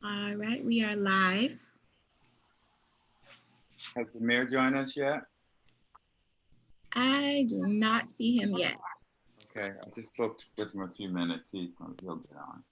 All right, we are live. Has the mayor joined us yet? I do not see him yet. Okay, I just spoke with him a few minutes. He'll get on.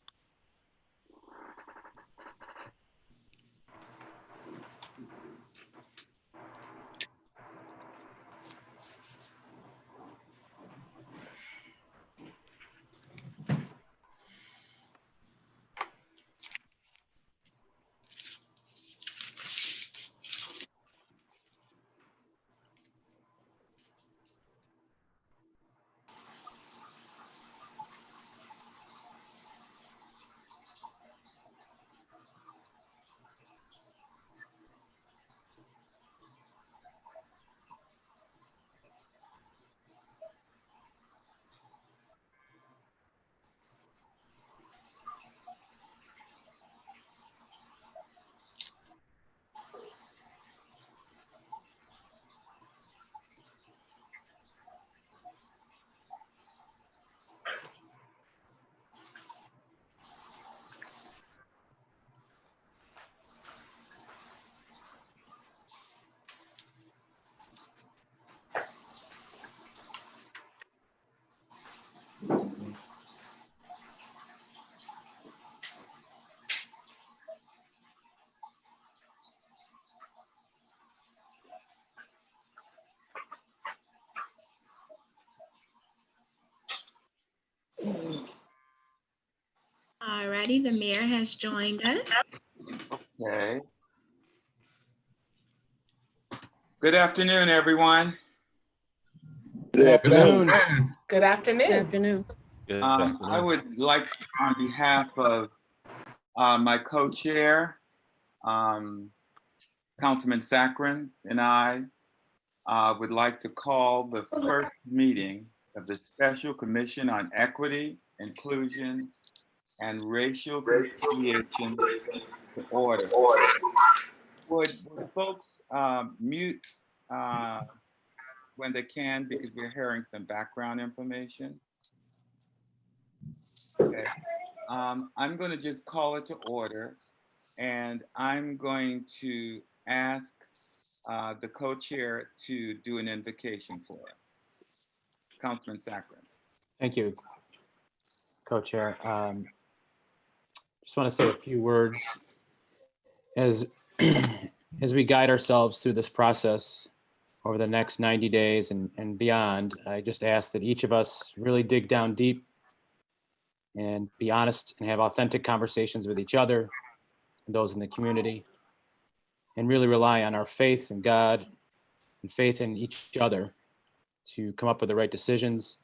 All righty, the mayor has joined us. Okay. Good afternoon, everyone. Good afternoon. Good afternoon. Good afternoon. I would like, on behalf of my co-chair, Councilman Saccharin, and I would like to call the first meeting of the Special Commission on Equity, Inclusion, and Racial Conciliation to order. Would folks mute when they can, because we're hearing some background information? Okay. I'm going to just call it to order, and I'm going to ask the co-chair to do an invocation for us. Councilman Saccharin. Thank you, co-chair. Just want to say a few words as as we guide ourselves through this process over the next 90 days and beyond. I just ask that each of us really dig down deep and be honest and have authentic conversations with each other and those in the community, and really rely on our faith in God and faith in each other to come up with the right decisions,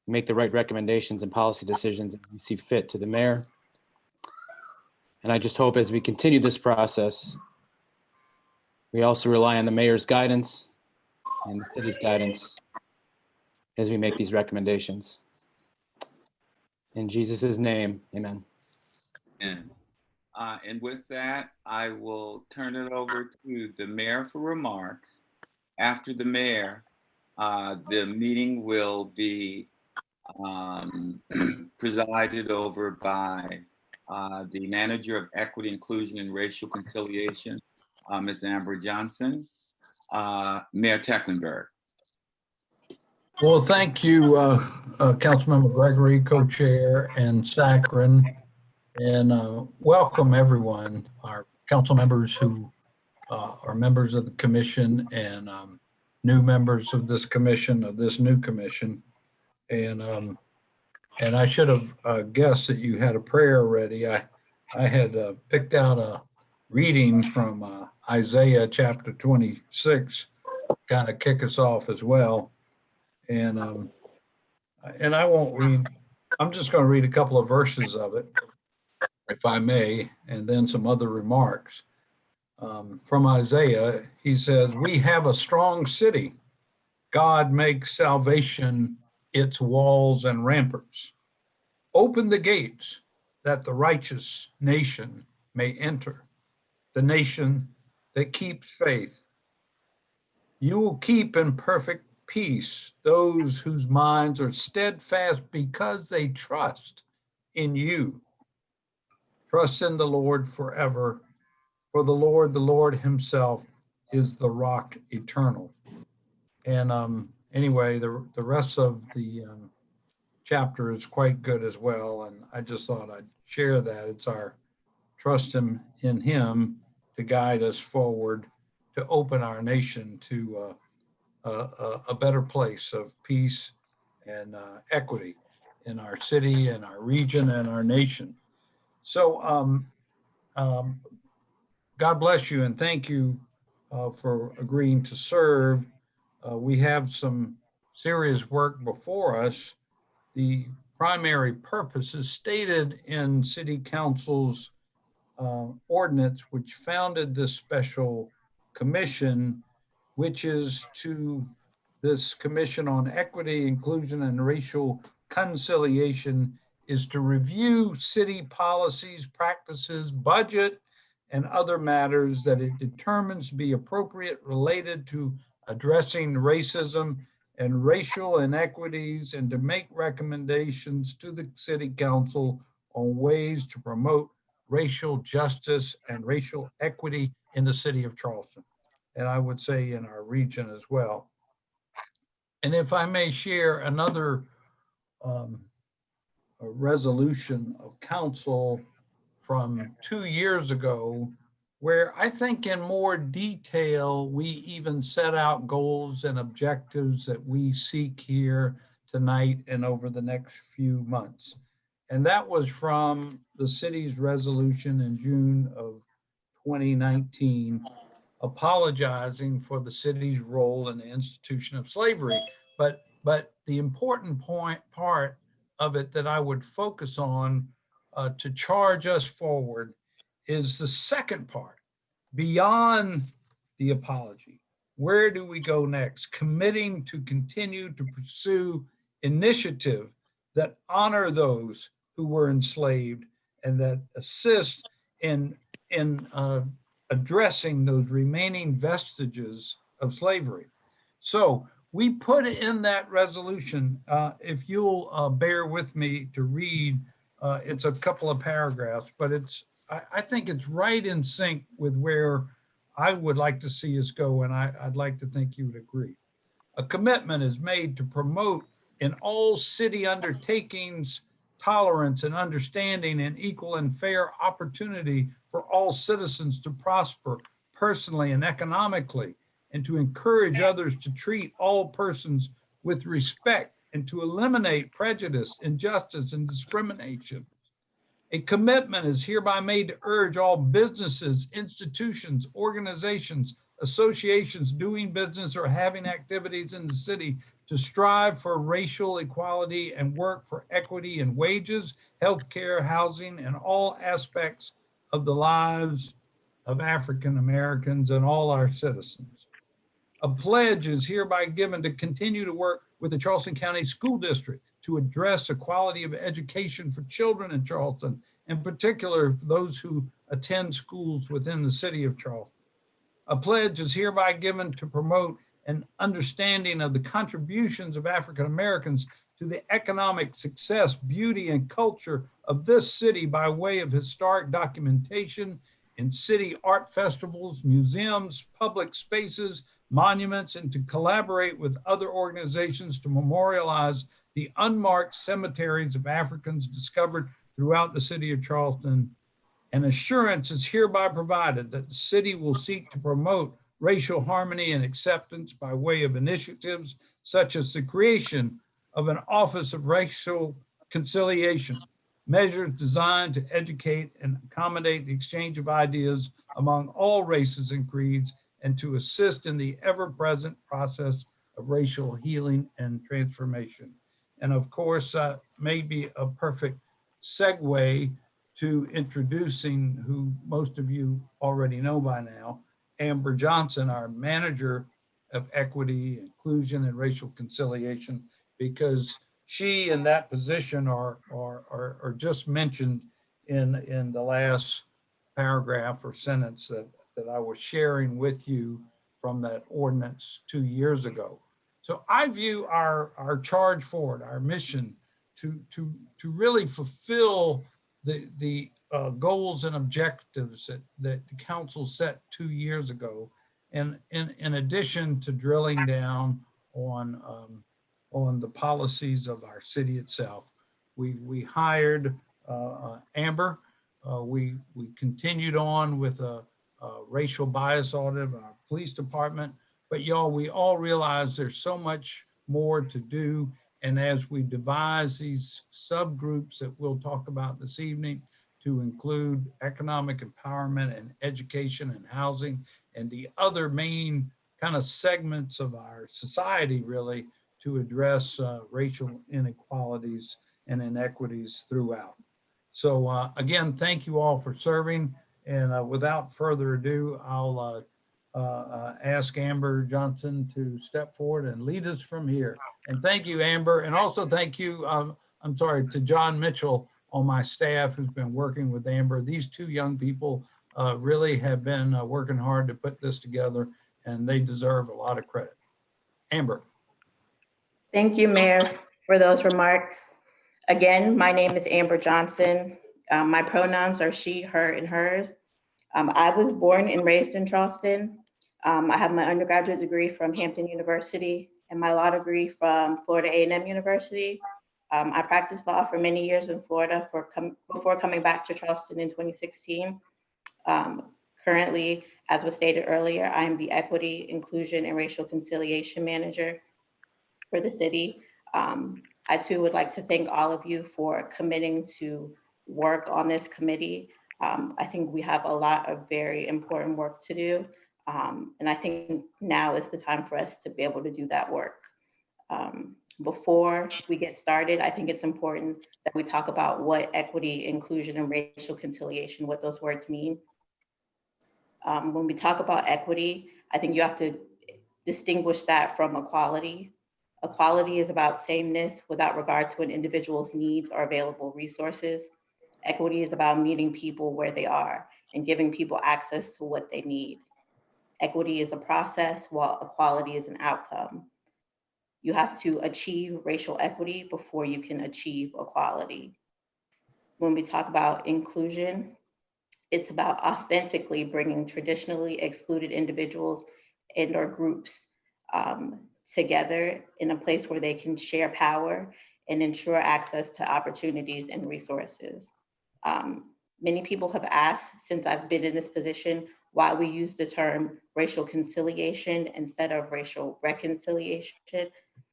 make the right recommendations and policy decisions that we see fit to the mayor. And I just hope as we continue this process, we also rely on the mayor's guidance and the city's guidance as we make these recommendations. In Jesus' name, amen. And with that, I will turn it over to the mayor for remarks. After the mayor, the meeting will be presided over by the manager of Equity, Inclusion, and Racial Conciliation, Ms. Alvin Johnson, Mayor Tecklenburg. Well, thank you, Councilmember Gregory, co-chair, and Saccharin, and welcome everyone, our council members who are members of the commission and new members of this commission, of this new commission. And I should have guessed that you had a prayer ready. I had picked out a reading from Isaiah chapter 26, kind of kick us off as well. And I won't read, I'm just going to read a couple of verses of it, if I may, and then some other remarks. From Isaiah, he says, "We have a strong city. God makes salvation its walls and ramparts. Open the gates that the righteous nation may enter, the nation that keeps faith. You will keep in perfect peace those whose minds are steadfast because they trust in you. Trust in the Lord forever, for the Lord himself is the rock eternal. And anyway, the rest of the chapter is quite good as well. And I just thought I'd share that. It's our trust in him to guide us forward, to open our nation to a better place of peace and equity in our city and our region and our nation. So God bless you and thank you for agreeing to serve. We have some serious work before us. The primary purpose is stated in City Council's ordinance, which founded this special commission, which is to this Commission on Equity, Inclusion, and Racial Conciliation, is to review city policies, practices, budget, and other matters that it determines to be appropriate related to addressing racism and racial inequities, and to make recommendations to the City Council on ways to promote racial justice and racial equity in the city of Charleston. And I would say in our region as well. And if I may share another a resolution of council from 2 years ago, where I think in more detail, we even set out goals and objectives that we seek here tonight and over the next few months. And that was from the city's resolution in June of 2019, apologizing for the city's role in the institution of slavery. But the important part of it that I would focus on to charge us forward is the second part, beyond the apology. Where do we go next? Committing to continue to pursue initiative that honor those who were enslaved and that assist in addressing those remaining vestiges of slavery. So we put in that resolution, if you'll bear with me to read, it's a couple of paragraphs, but I think it's right in sync with where I would like to see us go, and I'd like to think you would agree. A commitment is made to promote in all city undertakings tolerance and understanding and equal and fair opportunity for all citizens to prosper personally and economically, and to encourage others to treat all persons with respect and to eliminate prejudice, injustice, and discrimination. A commitment is hereby made to urge all businesses, institutions, organizations, associations doing business or having activities in the city to strive for racial equality and work for equity in wages, healthcare, housing, and all aspects of the lives of African Americans and all our citizens. A pledge is hereby given to continue to work with the Charleston County School District to address the quality of education for children in Charleston, in particular for those who attend schools within the city of Charleston. A pledge is hereby given to promote an understanding of the contributions of African Americans to the economic success, beauty, and culture of this city by way of historic documentation in city art festivals, museums, public spaces, monuments, and to collaborate with other organizations to memorialize the unmarked cemeteries of Africans discovered throughout the city of Charleston. An assurance is hereby provided that the city will seek to promote racial harmony and acceptance by way of initiatives such as the creation of an Office of Racial Conciliation, measures designed to educate and accommodate the exchange of ideas among all races and creeds, and to assist in the ever-present process of racial healing and transformation. And of course, maybe a perfect segue to introducing who most of you already know by now, Amber Johnson, our manager of equity, inclusion, and racial conciliation, because she in that position are just mentioned in the last paragraph or sentence that I was sharing with you from that ordinance 2 years ago. So I view our charge forward, our mission to really fulfill the goals and objectives that the council set 2 years ago. And in addition to drilling down on the policies of our city itself, we hired Amber. We continued on with a racial bias audit of our police department. But y'all, we all realize there's so much more to do. And as we devise these subgroups that we'll talk about this evening, to include economic empowerment and education and housing and the other main kind of segments of our society, really, to address racial inequalities and inequities throughout. So again, thank you all for serving. And without further ado, I'll ask Amber Johnson to step forward and lead us from here. And thank you, Amber. And also thank you, I'm sorry, to John Mitchell on my staff who's been working with Amber. These two young people really have been working hard to put this together, and they deserve a lot of credit. Amber. Thank you, Mayor, for those remarks. Again, my name is Amber Johnson. My pronouns are she, her, and hers. I was born and raised in Charleston. I have my undergraduate degree from Hampton University and my law degree from Florida A&M University. I practiced law for many years in Florida before coming back to Charleston in 2016. Currently, as was stated earlier, I am the Equity, Inclusion, and Racial Conciliation Manager for the city. I too would like to thank all of you for committing to work on this committee. I think we have a lot of very important work to do. And I think now is the time for us to be able to do that work. Before we get started, I think it's important that we talk about what equity, inclusion, and racial conciliation, what those words mean. When we talk about equity, I think you have to distinguish that from equality. Equality is about sameness without regard to an individual's needs or available resources. Equity is about meeting people where they are and giving people access to what they need. Equity is a process, while equality is an outcome. You have to achieve racial equity before you can achieve equality. When we talk about inclusion, it's about authentically bringing traditionally excluded individuals and or groups together in a place where they can share power and ensure access to opportunities and resources. Many people have asked since I've been in this position why we use the term racial conciliation instead of racial reconciliation.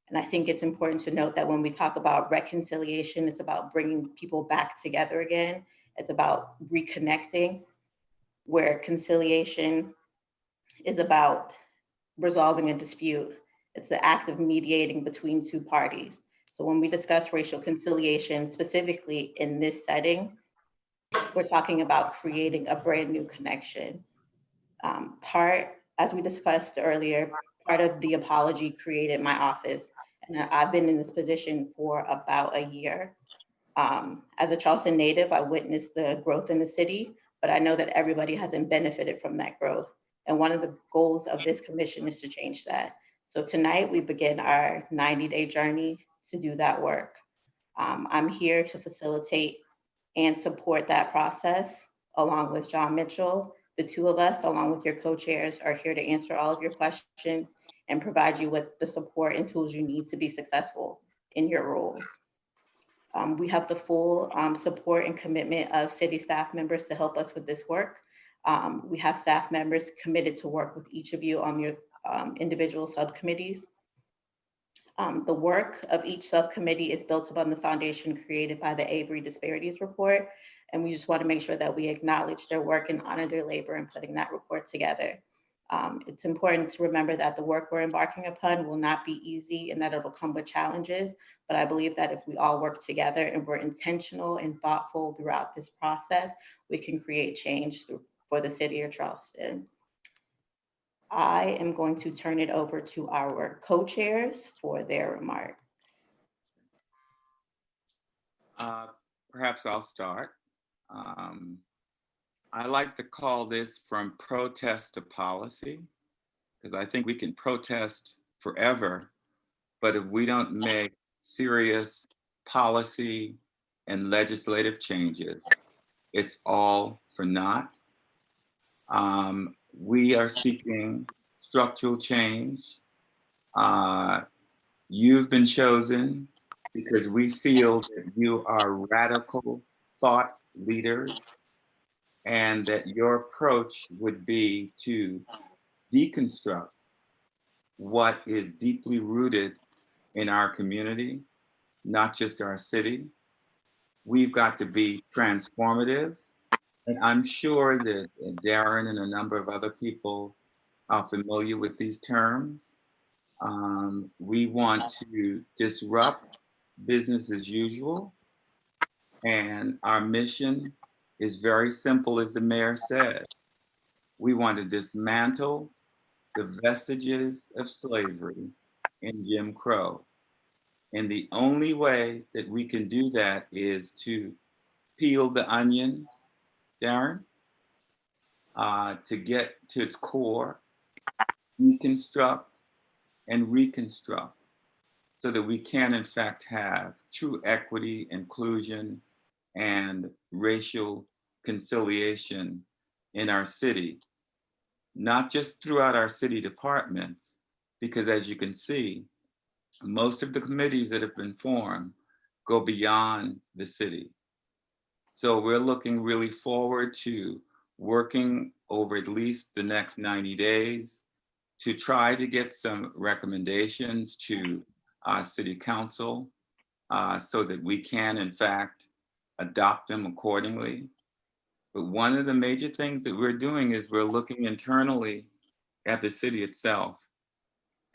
And I think it's important to note that when we talk about reconciliation, it's about bringing people back together again. It's about reconnecting, where conciliation is about resolving a dispute. It's the act of mediating between two parties. So when we discuss racial conciliation, specifically in this setting, we're talking about creating a brand new connection. As we discussed earlier, part of the apology created my office, and I've been in this position for about a year. As a Charleston native, I witnessed the growth in the city, but I know that everybody hasn't benefited from that growth. And one of the goals of this commission is to change that. So tonight we begin our 90-day journey to do that work. I'm here to facilitate and support that process along with John Mitchell. The two of us, along with your co-chairs, are here to answer all of your questions and provide you with the support and tools you need to be successful in your roles. We have the full support and commitment of city staff members to help us with this work. We have staff members committed to work with each of you on your individual subcommittees. The work of each subcommittee is built upon the foundation created by the Avery Disparities Report. And we just want to make sure that we acknowledge their work and honor their labor in putting that report together. It's important to remember that the work we're embarking upon will not be easy and that it'll come with challenges. But I believe that if we all work together and we're intentional and thoughtful throughout this process, we can create change for the city of Charleston. I am going to turn it over to our co-chairs for their remarks. Perhaps I'll start. I like to call this from protest to policy, because I think we can protest forever, but if we don't make serious policy and legislative changes, it's all for naught. We are seeking structural change. You've been chosen because we feel that you are radical thought leaders and that your approach would be to deconstruct what is deeply rooted in our community, not just our city. We've got to be transformative. And I'm sure that Darren and a number of other people are familiar with these terms. We want to disrupt business as usual. And our mission is very simple, as the mayor said. We want to dismantle the vestiges of slavery and Jim Crow. And the only way that we can do that is to peel the onion, Darren, to get to its core, deconstruct and reconstruct so that we can in fact have true equity, inclusion, and racial conciliation in our city, not just throughout our city departments, because as you can see, most of the committees that have been formed go beyond the city. So we're looking really forward to working over at least the next 90 days to try to get some recommendations to our city council so that we can in fact adopt them accordingly. But one of the major things that we're doing is we're looking internally at the city itself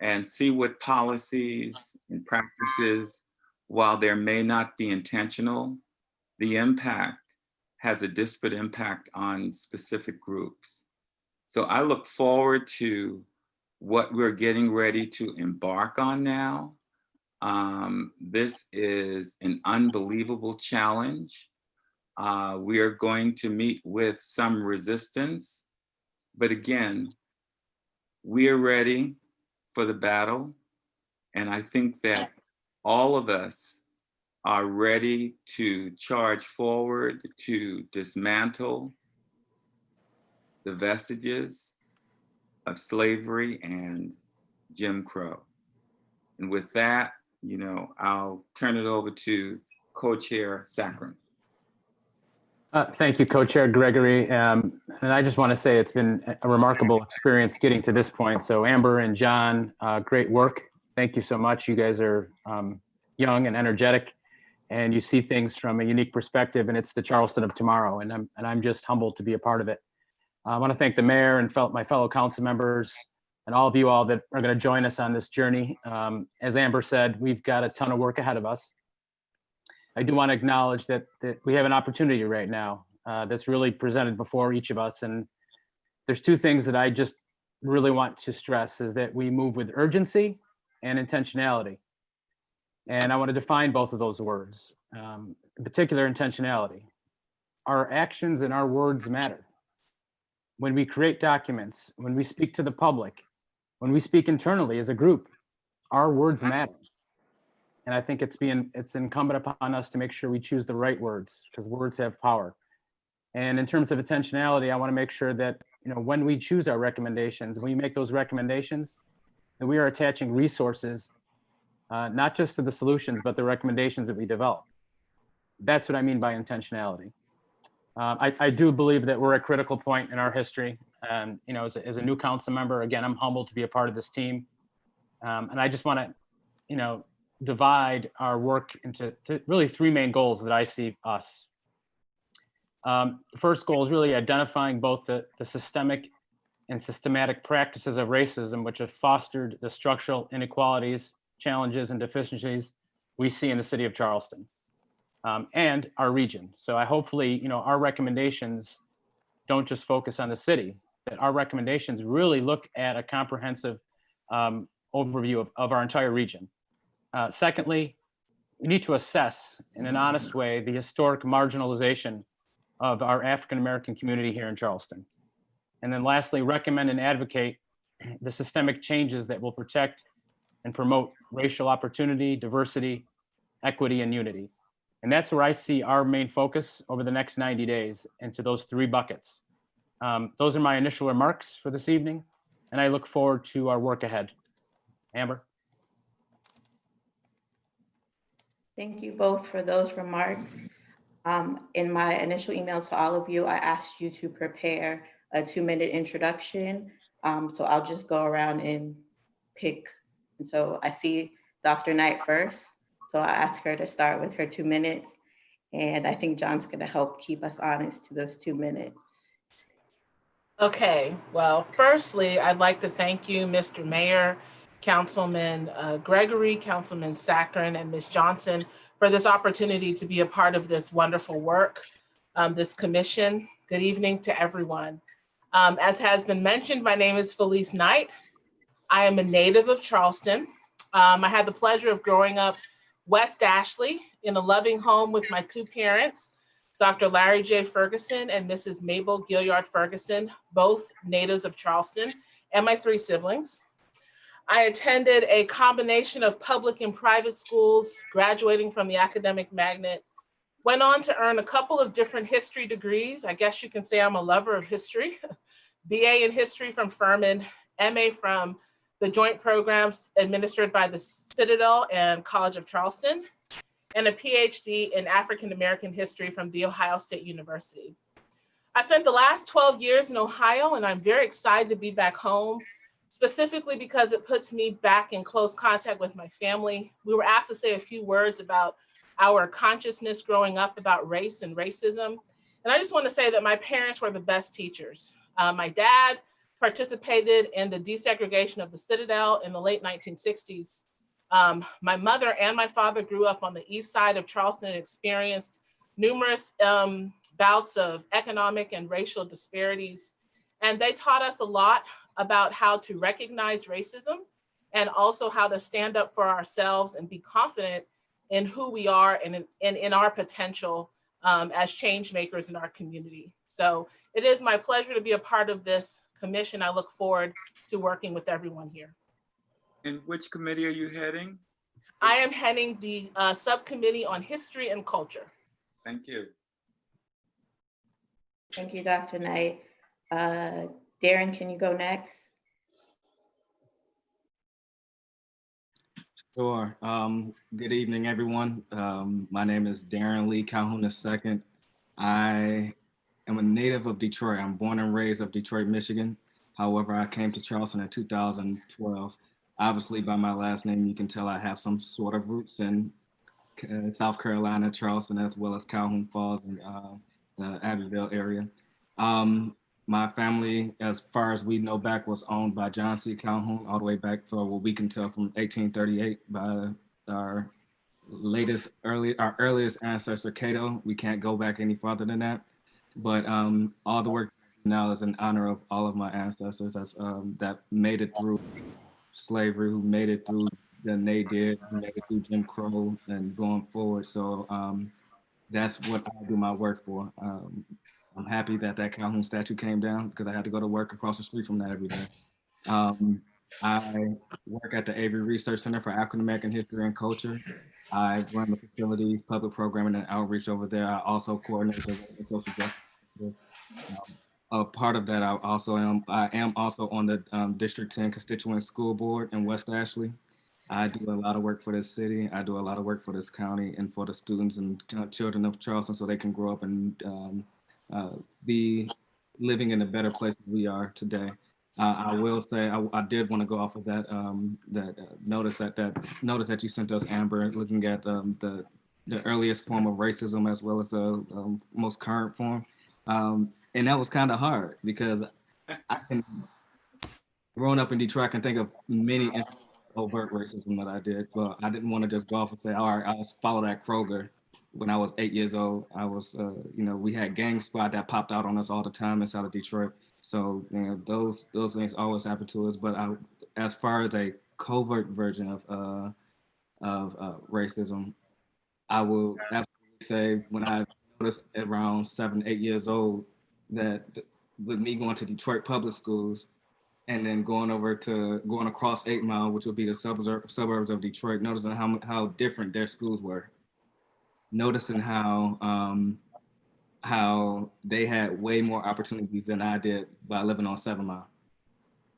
and see what policies and practices, while there may not be intentional, the impact has a disparate impact on specific groups. So I look forward to what we're getting ready to embark on now. This is an unbelievable challenge. We are going to meet with some resistance, but again, we are ready for the battle. And I think that all of us are ready to charge forward to dismantle the vestiges of slavery and Jim Crow. And with that, I'll turn it over to Co-Chair Saccharin. Thank you, Co-Chair Gregory. And I just want to say it's been a remarkable experience getting to this point. So Amber and John, great work. Thank you so much. You guys are young and energetic, and you see things from a unique perspective, and it's the Charleston of tomorrow. And I'm just humbled to be a part of it. I want to thank the mayor and my fellow council members and all of you all that are going to join us on this journey. As Amber said, we've got a ton of work ahead of us. I do want to acknowledge that we have an opportunity right now that's really presented before each of us. And there's two things that I just really want to stress is that we move with urgency and intentionality. And I want to define both of those words, in particular intentionality. Our actions and our words matter. When we create documents, when we speak to the public, when we speak internally as a group, our words matter. And I think it's incumbent upon us to make sure we choose the right words, because words have power. And in terms of intentionality, I want to make sure that when we choose our recommendations, when we make those recommendations, that we are attaching resources, not just to the solutions, but the recommendations that we develop. That's what I mean by intentionality. I do believe that we're at a critical point in our history. As a new council member, again, I'm humbled to be a part of this team. And I just want to, divide our work into really three main goals that I see us. The first goal is really identifying both the systemic and systematic practices of racism, which have fostered the structural inequalities, challenges, and deficiencies we see in the city of Charleston and our region. So hopefully, our recommendations don't just focus on the city, that our recommendations really look at a comprehensive overview of our entire region. Secondly, we need to assess in an honest way the historic marginalization of our African-American community here in Charleston. And then lastly, recommend and advocate the systemic changes that will protect and promote racial opportunity, diversity, equity, and unity. And that's where I see our main focus over the next 90 days into those 3 buckets. Those are my initial remarks for this evening, and I look forward to our work ahead. Amber? Thank you both for those remarks. In my initial email to all of you, I asked you to prepare a 2-minute introduction. So I'll just go around and pick. And so I see Dr. Knight first. So I ask her to start with her 2 minutes. And I think John's going to help keep us honest to those 2 minutes. Okay, well, firstly, I'd like to thank you, Mr. Mayor, Councilman Gregory, Councilman Saccharin, and Ms. Johnson for this opportunity to be a part of this wonderful work, this commission. Good evening to everyone. As has been mentioned, my name is Felice Knight. I am a native of Charleston. I had the pleasure of growing up West Ashley in a loving home with my 2 parents, Dr. Larry J. Ferguson and Mrs. Mabel Gilliard Ferguson, both natives of Charleston, and my 3 siblings. I attended a combination of public and private schools, graduating from the academic magnet, went on to earn a couple of different history degrees. I guess you can say I'm a lover of history. BA in history from Furman, MA from the joint programs administered by the Citadel and College of Charleston, and a PhD in African American history from The Ohio State University. I spent the last 12 years in Ohio, and I'm very excited to be back home, specifically because it puts me back in close contact with my family. We were asked to say a few words about our consciousness growing up about race and racism. And I just want to say that my parents were the best teachers. My dad participated in the desegregation of the Citadel in the late 1960s. My mother and my father grew up on the east side of Charleston and experienced numerous bouts of economic and racial disparities. And they taught us a lot about how to recognize racism and also how to stand up for ourselves and be confident in who we are and in our potential as change makers in our community. So it is my pleasure to be a part of this commission. I look forward to working with everyone here. And which committee are you heading? I am heading the subcommittee on history and culture. Thank you. Thank you, Dr. Knight. Darren, can you go next? Sure. Good evening, everyone. My name is Darren Lee Calhoun II. I am a native of Detroit. I'm born and raised of Detroit, Michigan. However, I came to Charleston in 2012. Obviously, by my last name, you can tell I have some sort of roots in South Carolina, Charleston, as well as Calhoun Falls and the Abbeville area. My family, as far as we know back, was owned by John C. Calhoun all the way back for what we can tell from 1838 by our earliest ancestor, Cato. We can't go back any farther than that. But all the work now is in honor of all of my ancestors that made it through slavery, who made it through the nadir, who made it through Jim Crow and going forward. So that's what I do my work for. I'm happy that Calhoun statue came down because I had to go to work across the street from that every day. I work at the Avery Research Center for African American History and Culture. I run the facilities, public programming, and outreach over there. I also coordinate the race and social justice. A part of that, I am also on the District 10 Constituent School Board in West Ashley. I do a lot of work for this city. I do a lot of work for this county and for the students and children of Charleston so they can grow up and be living in a better place than we are today. I will say I did want to go off of that notice that you sent us, Amber, looking at the earliest form of racism as well as the most current form, and that was kind of hard because growing up in Detroit, I can think of many overt racism that I did, but I didn't want to just go off and say, all right, I'll follow that Kroger. When I was 8 years old, I was, we had gang squad that popped out on us all the time inside of Detroit. So, those things always happen to us. But as far as a covert version of racism, I will absolutely say when I was around 7, 8 years old, that with me going to Detroit public schools and then going across 8 Mile, which would be the suburbs of Detroit, noticing how different their schools were. noticing how they had way more opportunities than I did by living on 7 Mile.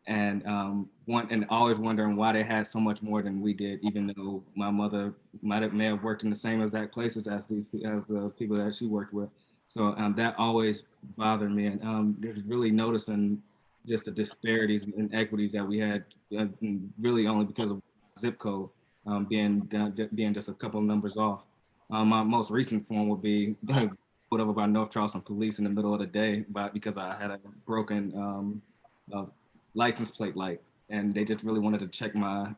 And always wondering why they had so much more than we did, even though my mother may have worked in the same exact places as the people that she worked with. So that always bothered me, and just really noticing just the disparities and equities that we had, really only because of zip code being just a couple of numbers off. My most recent form would be put over by North Charleston police in the middle of the day, because I had a broken license plate light, and they just really wanted to check my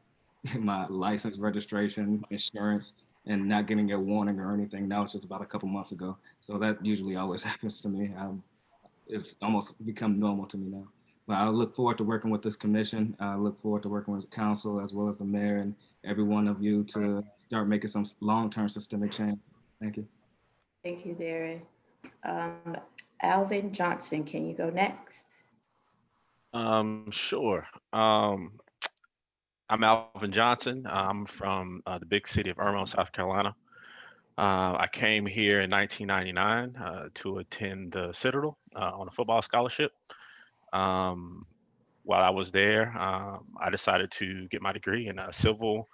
license, registration, insurance, and not getting a warning or anything. That was just about a couple months ago. So that usually always happens to me. It's almost become normal to me now. But I look forward to working with this commission. I look forward to working with the council as well as the mayor and every one of you to start making some long-term systemic change. Thank you. Thank you, Darren. Alvin Johnson, can you go next? Sure. I'm Alvin Johnson. I'm from the big city of Irmo, South Carolina. I came here in 1999 to attend the Citadel on a football scholarship. While I was there, I decided to get my degree in civil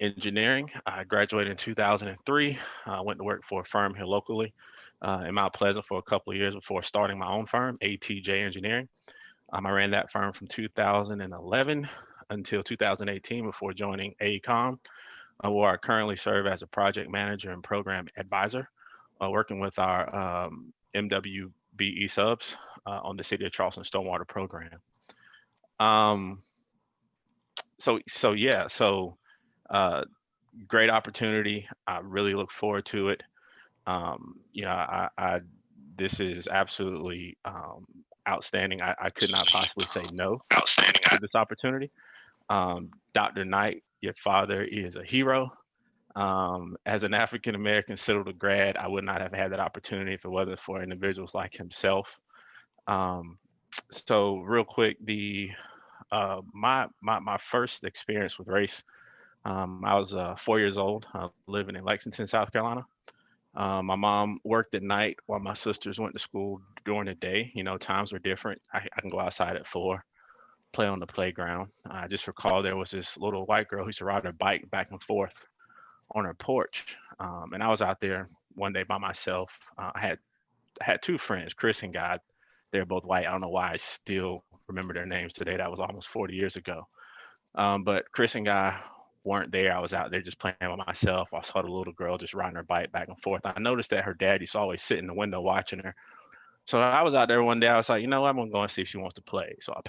engineering. I graduated in 2003. I went to work for a firm here locally in Mount Pleasant for a couple of years before starting my own firm, ATJ Engineering. I ran that firm from 2011 until 2018 before joining AECOM, where I currently serve as a project manager and program advisor, working with our MWBE subs on the City of Charleston Stormwater Program. Great opportunity. I really look forward to it. This is absolutely outstanding. I could not possibly say no to this opportunity. Dr. Knight, your father is a hero. As an African-American Citadel grad, I would not have had that opportunity if it wasn't for individuals like himself. So real quick, my first experience with race, I was 4 years old, living in Lexington, South Carolina. My mom worked at night while my sisters went to school during the day. Times were different. I can go outside at 4, play on the playground. I just recall there was this little white girl who used to ride her bike back and forth on her porch. And I was out there one day by myself. I had 2 friends, Chris and Guy. They're both white. I don't know why I still remember their names today. That was almost 40 years ago. But Chris and Guy weren't there. I was out there just playing with myself. I saw the little girl just riding her bike back and forth. I noticed that her dad used to always sit in the window watching her. So I was out there one day. I was like, I'm gonna go and see if she wants to play. So I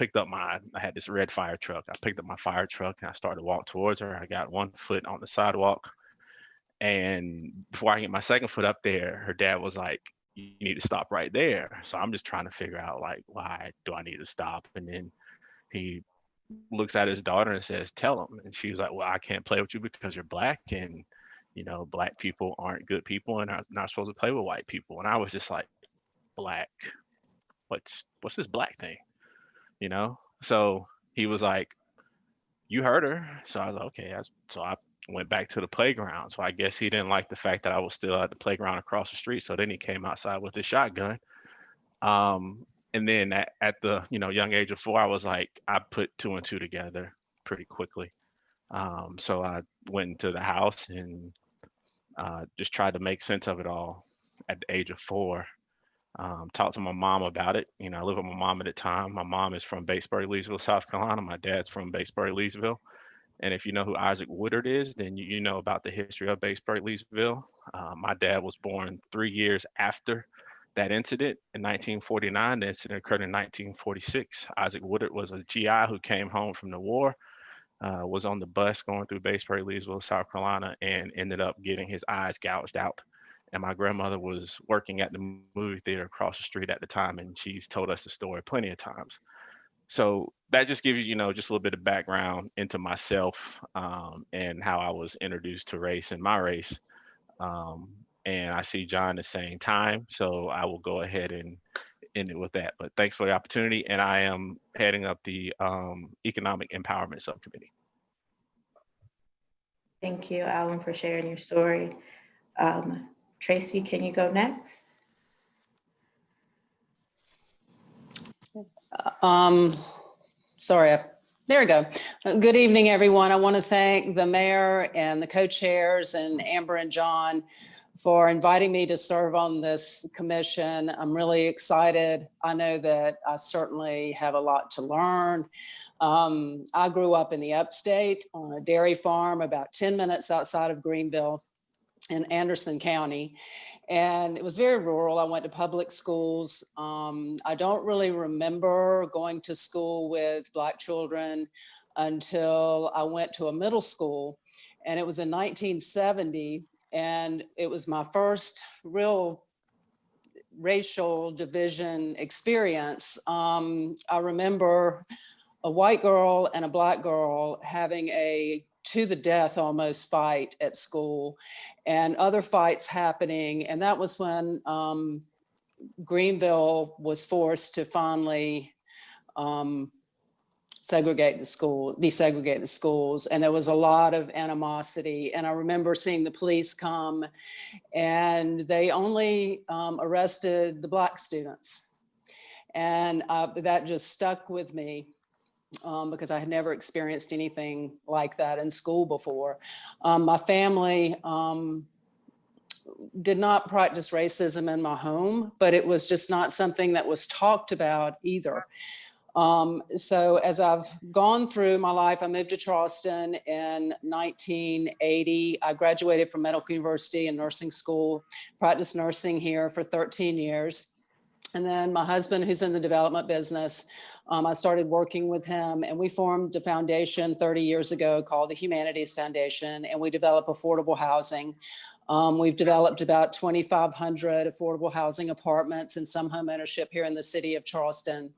had this red fire truck. I picked up my fire truck and I started to walk towards her. I got one foot on the sidewalk. And before I get my second foot up there, her dad was like, you need to stop right there. So I'm just trying to figure out, like, why do I need to stop? And then he looks at his daughter and says, tell him. And she was like, well, I can't play with you because you're black, and black people aren't good people and are not supposed to play with white people. And I was just like, black, what's this black thing? So he was like, you heard her. So I was like, okay. So I went back to the playground. So I guess he didn't like the fact that I was still at the playground across the street. So then he came outside with his shotgun. And then at the young age of 4, I was like, I put 2 and 2 together pretty quickly. So I went into the house and just tried to make sense of it all at the age of 4. Talked to my mom about it. I lived with my mom at the time. My mom is from Batesburg, Leesville, South Carolina. My dad's from Batesburg, Leesville. And if you know who Isaac Woodard is, then you know about the history of Batesburg, Leesville. My dad was born 3 years after that incident in 1949. The incident occurred in 1946. Isaac Woodard was a GI who came home from the war, was on the bus going through Batesburg, Leesville, South Carolina, and ended up getting his eyes gouged out. And my grandmother was working at the movie theater across the street at the time, and she's told us the story plenty of times. So that just gives you, just a little bit of background into myself and how I was introduced to race and my race. And I see John is saying time, so I will go ahead and end it with that. But thanks for the opportunity, and I am heading up the Economic Empowerment Subcommittee. Thank you, Alvin, for sharing your story. Tracy, can you go next? Sorry, there we go. Good evening, everyone. I want to thank the mayor and the co-chairs and Amber and John for inviting me to serve on this commission. I'm really excited. I know that I certainly have a lot to learn. I grew up in the upstate on a dairy farm about 10 minutes outside of Greenville in Anderson County. And it was very rural. I went to public schools. I don't really remember going to school with Black children until I went to a middle school. And it was in 1970. And it was my first real racial division experience. I remember a white girl and a Black girl having a to the death almost fight at school, and other fights happening. And that was when Greenville was forced to finally desegregate the schools. And there was a lot of animosity. And I remember seeing the police come, and they only arrested the Black students. And that just stuck with me. Because I had never experienced anything like that in school before. My family did not practice racism in my home, but it was just not something that was talked about either. So as I've gone through my life, I moved to Charleston in 1980. I graduated from Medical University and nursing school, practiced nursing here for 13 years. And then my husband, who's in the development business, I started working with him, and we formed a foundation 30 years ago called the Humanities Foundation, and we develop affordable housing. We've developed about 2,500 affordable housing apartments and some home ownership here in the city of Charleston.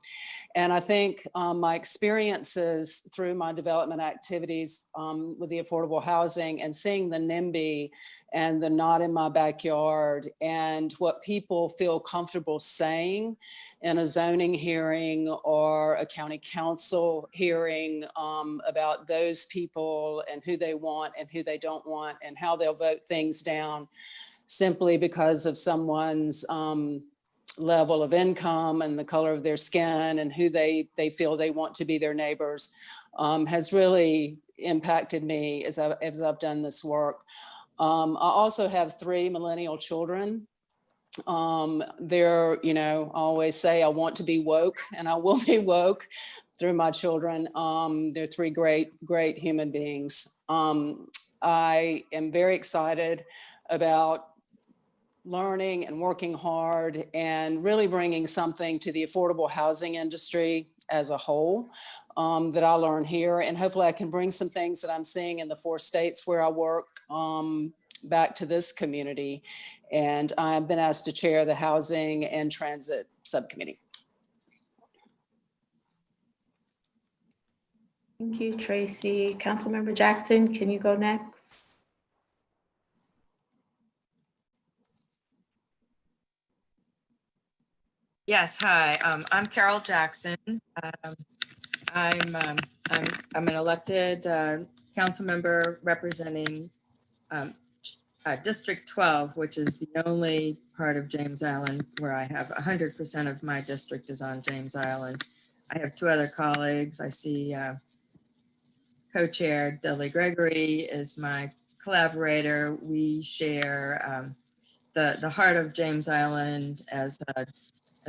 And I think my experiences through my development activities with the affordable housing and seeing the NIMBY and the not in my backyard and what people feel comfortable saying in a zoning hearing or a county council hearing about those people and who they want and who they don't want and how they'll vote things down simply because of someone's level of income and the color of their skin and who they feel they want to be their neighbors has really impacted me as I've done this work. I also have 3 millennial children. They're, I always say I want to be woke, and I will be woke through my children. They're 3 great human beings. I am very excited about learning and working hard and really bringing something to the affordable housing industry as a whole that I learn here. And hopefully I can bring some things that I'm seeing in the 4 states where I work back to this community. And I've been asked to chair the Housing and Transit Subcommittee. Thank you, Tracy. Councilmember Jackson, can you go next? Yes, hi, I'm Carol Jackson. I'm an elected council member representing District 12, which is the only part of James Island where I have 100% of my district is on James Island. I have 2 other colleagues. I see co-chair Lee Gregory is my collaborator. We share the heart of James Island as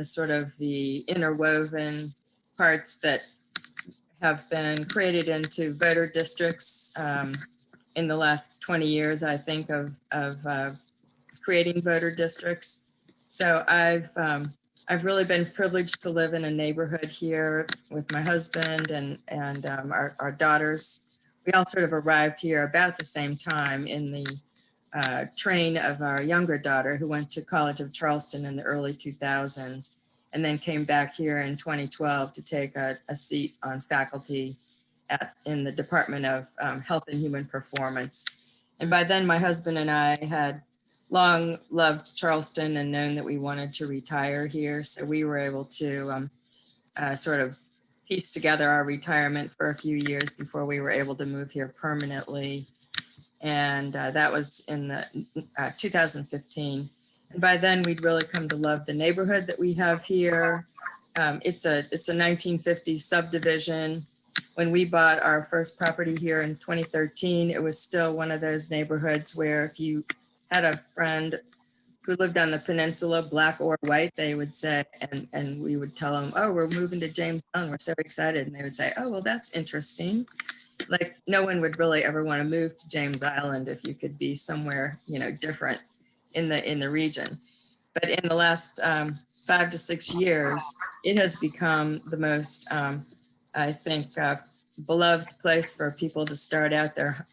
sort of the interwoven parts that have been created into voter districts in the last 20 years, I think, of creating voter districts. So I've really been privileged to live in a neighborhood here with my husband and our daughters. We all sort of arrived here about the same time in the train of our younger daughter who went to College of Charleston in the early 2000s and then came back here in 2012 to take a seat on faculty in the Department of Health and Human Performance. And by then my husband and I had long loved Charleston and known that we wanted to retire here. So we were able to sort of piece together our retirement for a few years before we were able to move here permanently. And that was in the 2015. And by then we'd really come to love the neighborhood that we have here. It's a 1950s subdivision. When we bought our first property here in 2013, it was still one of those neighborhoods where if you had a friend who lived on the peninsula, black or white, they would say, and we would tell them, oh, we're moving to James Island, we're so excited. And they would say, oh, well, that's interesting. Like no one would really ever want to move to James Island if you could be somewhere, different in the region. But in the last 5 to 6 years, it has become the most, I think, beloved place for people to start out their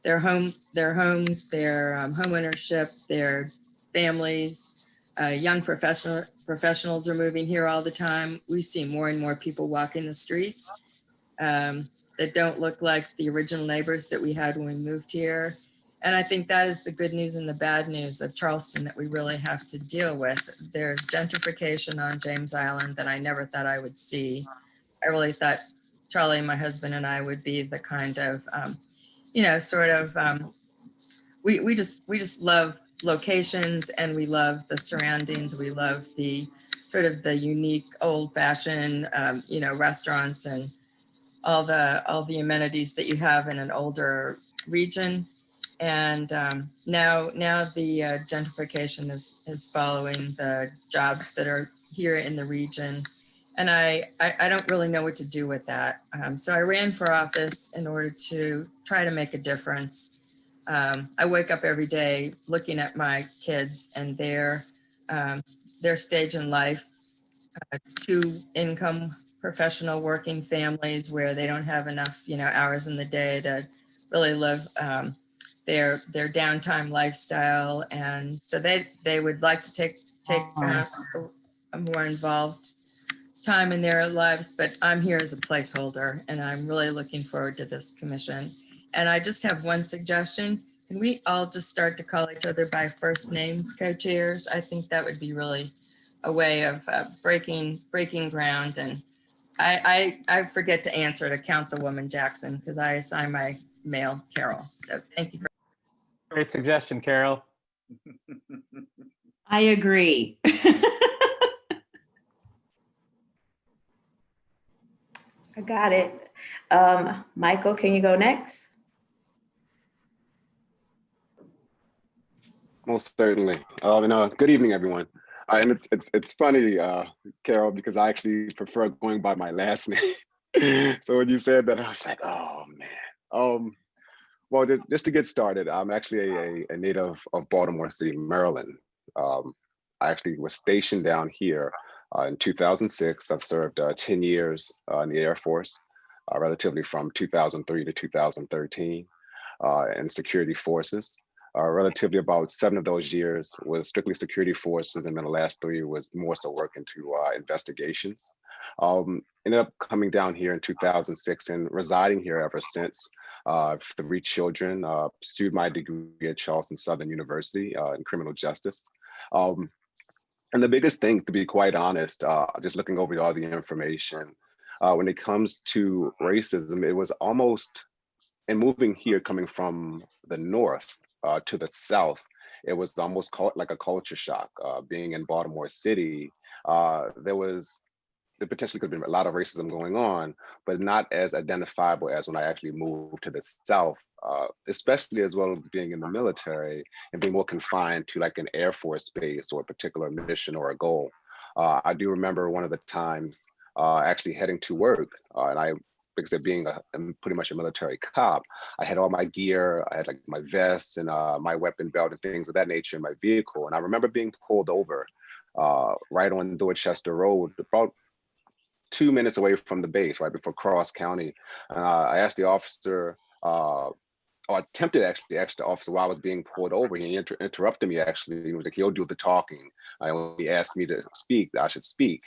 homes, their home ownership, their families. Young professionals are moving here all the time. We see more and more people walking the streets that don't look like the original neighbors that we had when we moved here. And I think that is the good news and the bad news of Charleston that we really have to deal with. There's gentrification on James Island that I never thought I would see. I really thought Charlie, my husband, and I would be the kind of, we just love locations and we love the surroundings. We love the sort of the unique old fashioned, restaurants and all the amenities that you have in an older region. And now the gentrification is following the jobs that are here in the region. And I don't really know what to do with that. So I ran for office in order to try to make a difference. I wake up every day looking at my kids and their stage in life, 2 income professional working families where they don't have enough, hours in the day to really live their downtime lifestyle. And so they would like to take a more involved time in their lives, but I'm here as a placeholder and I'm really looking forward to this commission. And I just have one suggestion. Can we all just start to call each other by first names, co-chairs? I think that would be really a way of breaking ground. And I forget to answer to Councilwoman Jackson because I assign my mail Carol. So thank you. Great suggestion, Carol. I agree. I got it. Michael, can you go next? Most certainly. Good evening, everyone. And it's funny, Carol, because I actually prefer going by my last name. So when you said that, I was like, oh man. Well, just to get started, I'm actually a native of Baltimore City, Maryland. I actually was stationed down here in 2006. I've served 10 years in the Air Force, relatively from 2003 to 2013, in security forces. Relatively about 7 of those years was strictly security forces, and then the last 3 was more so work into investigations. Ended up coming down here in 2006 and residing here ever since. 3 children, pursued my degree at Charleston Southern University in criminal justice. And the biggest thing, to be quite honest, just looking over all the information, when it comes to racism, it was almost, in moving here, coming from the north to the south, it was almost like a culture shock. Being in Baltimore City, there potentially could have been a lot of racism going on, but not as identifiable as when I actually moved to the South, especially as well as being in the military and being more confined to like an Air Force base or a particular mission or a goal. I do remember one of the times actually heading to work, and I, because of being pretty much a military cop, I had all my gear, I had like my vest and my weapon belt and things of that nature in my vehicle. And I remember being pulled over right on Dorchester Road, about 2 minutes away from the base, right before Cross County. And I asked the officer, or attempted actually to ask the officer why I was being pulled over. He interrupted me actually. He was like, he'll do the talking. When he asked me to speak, I should speak.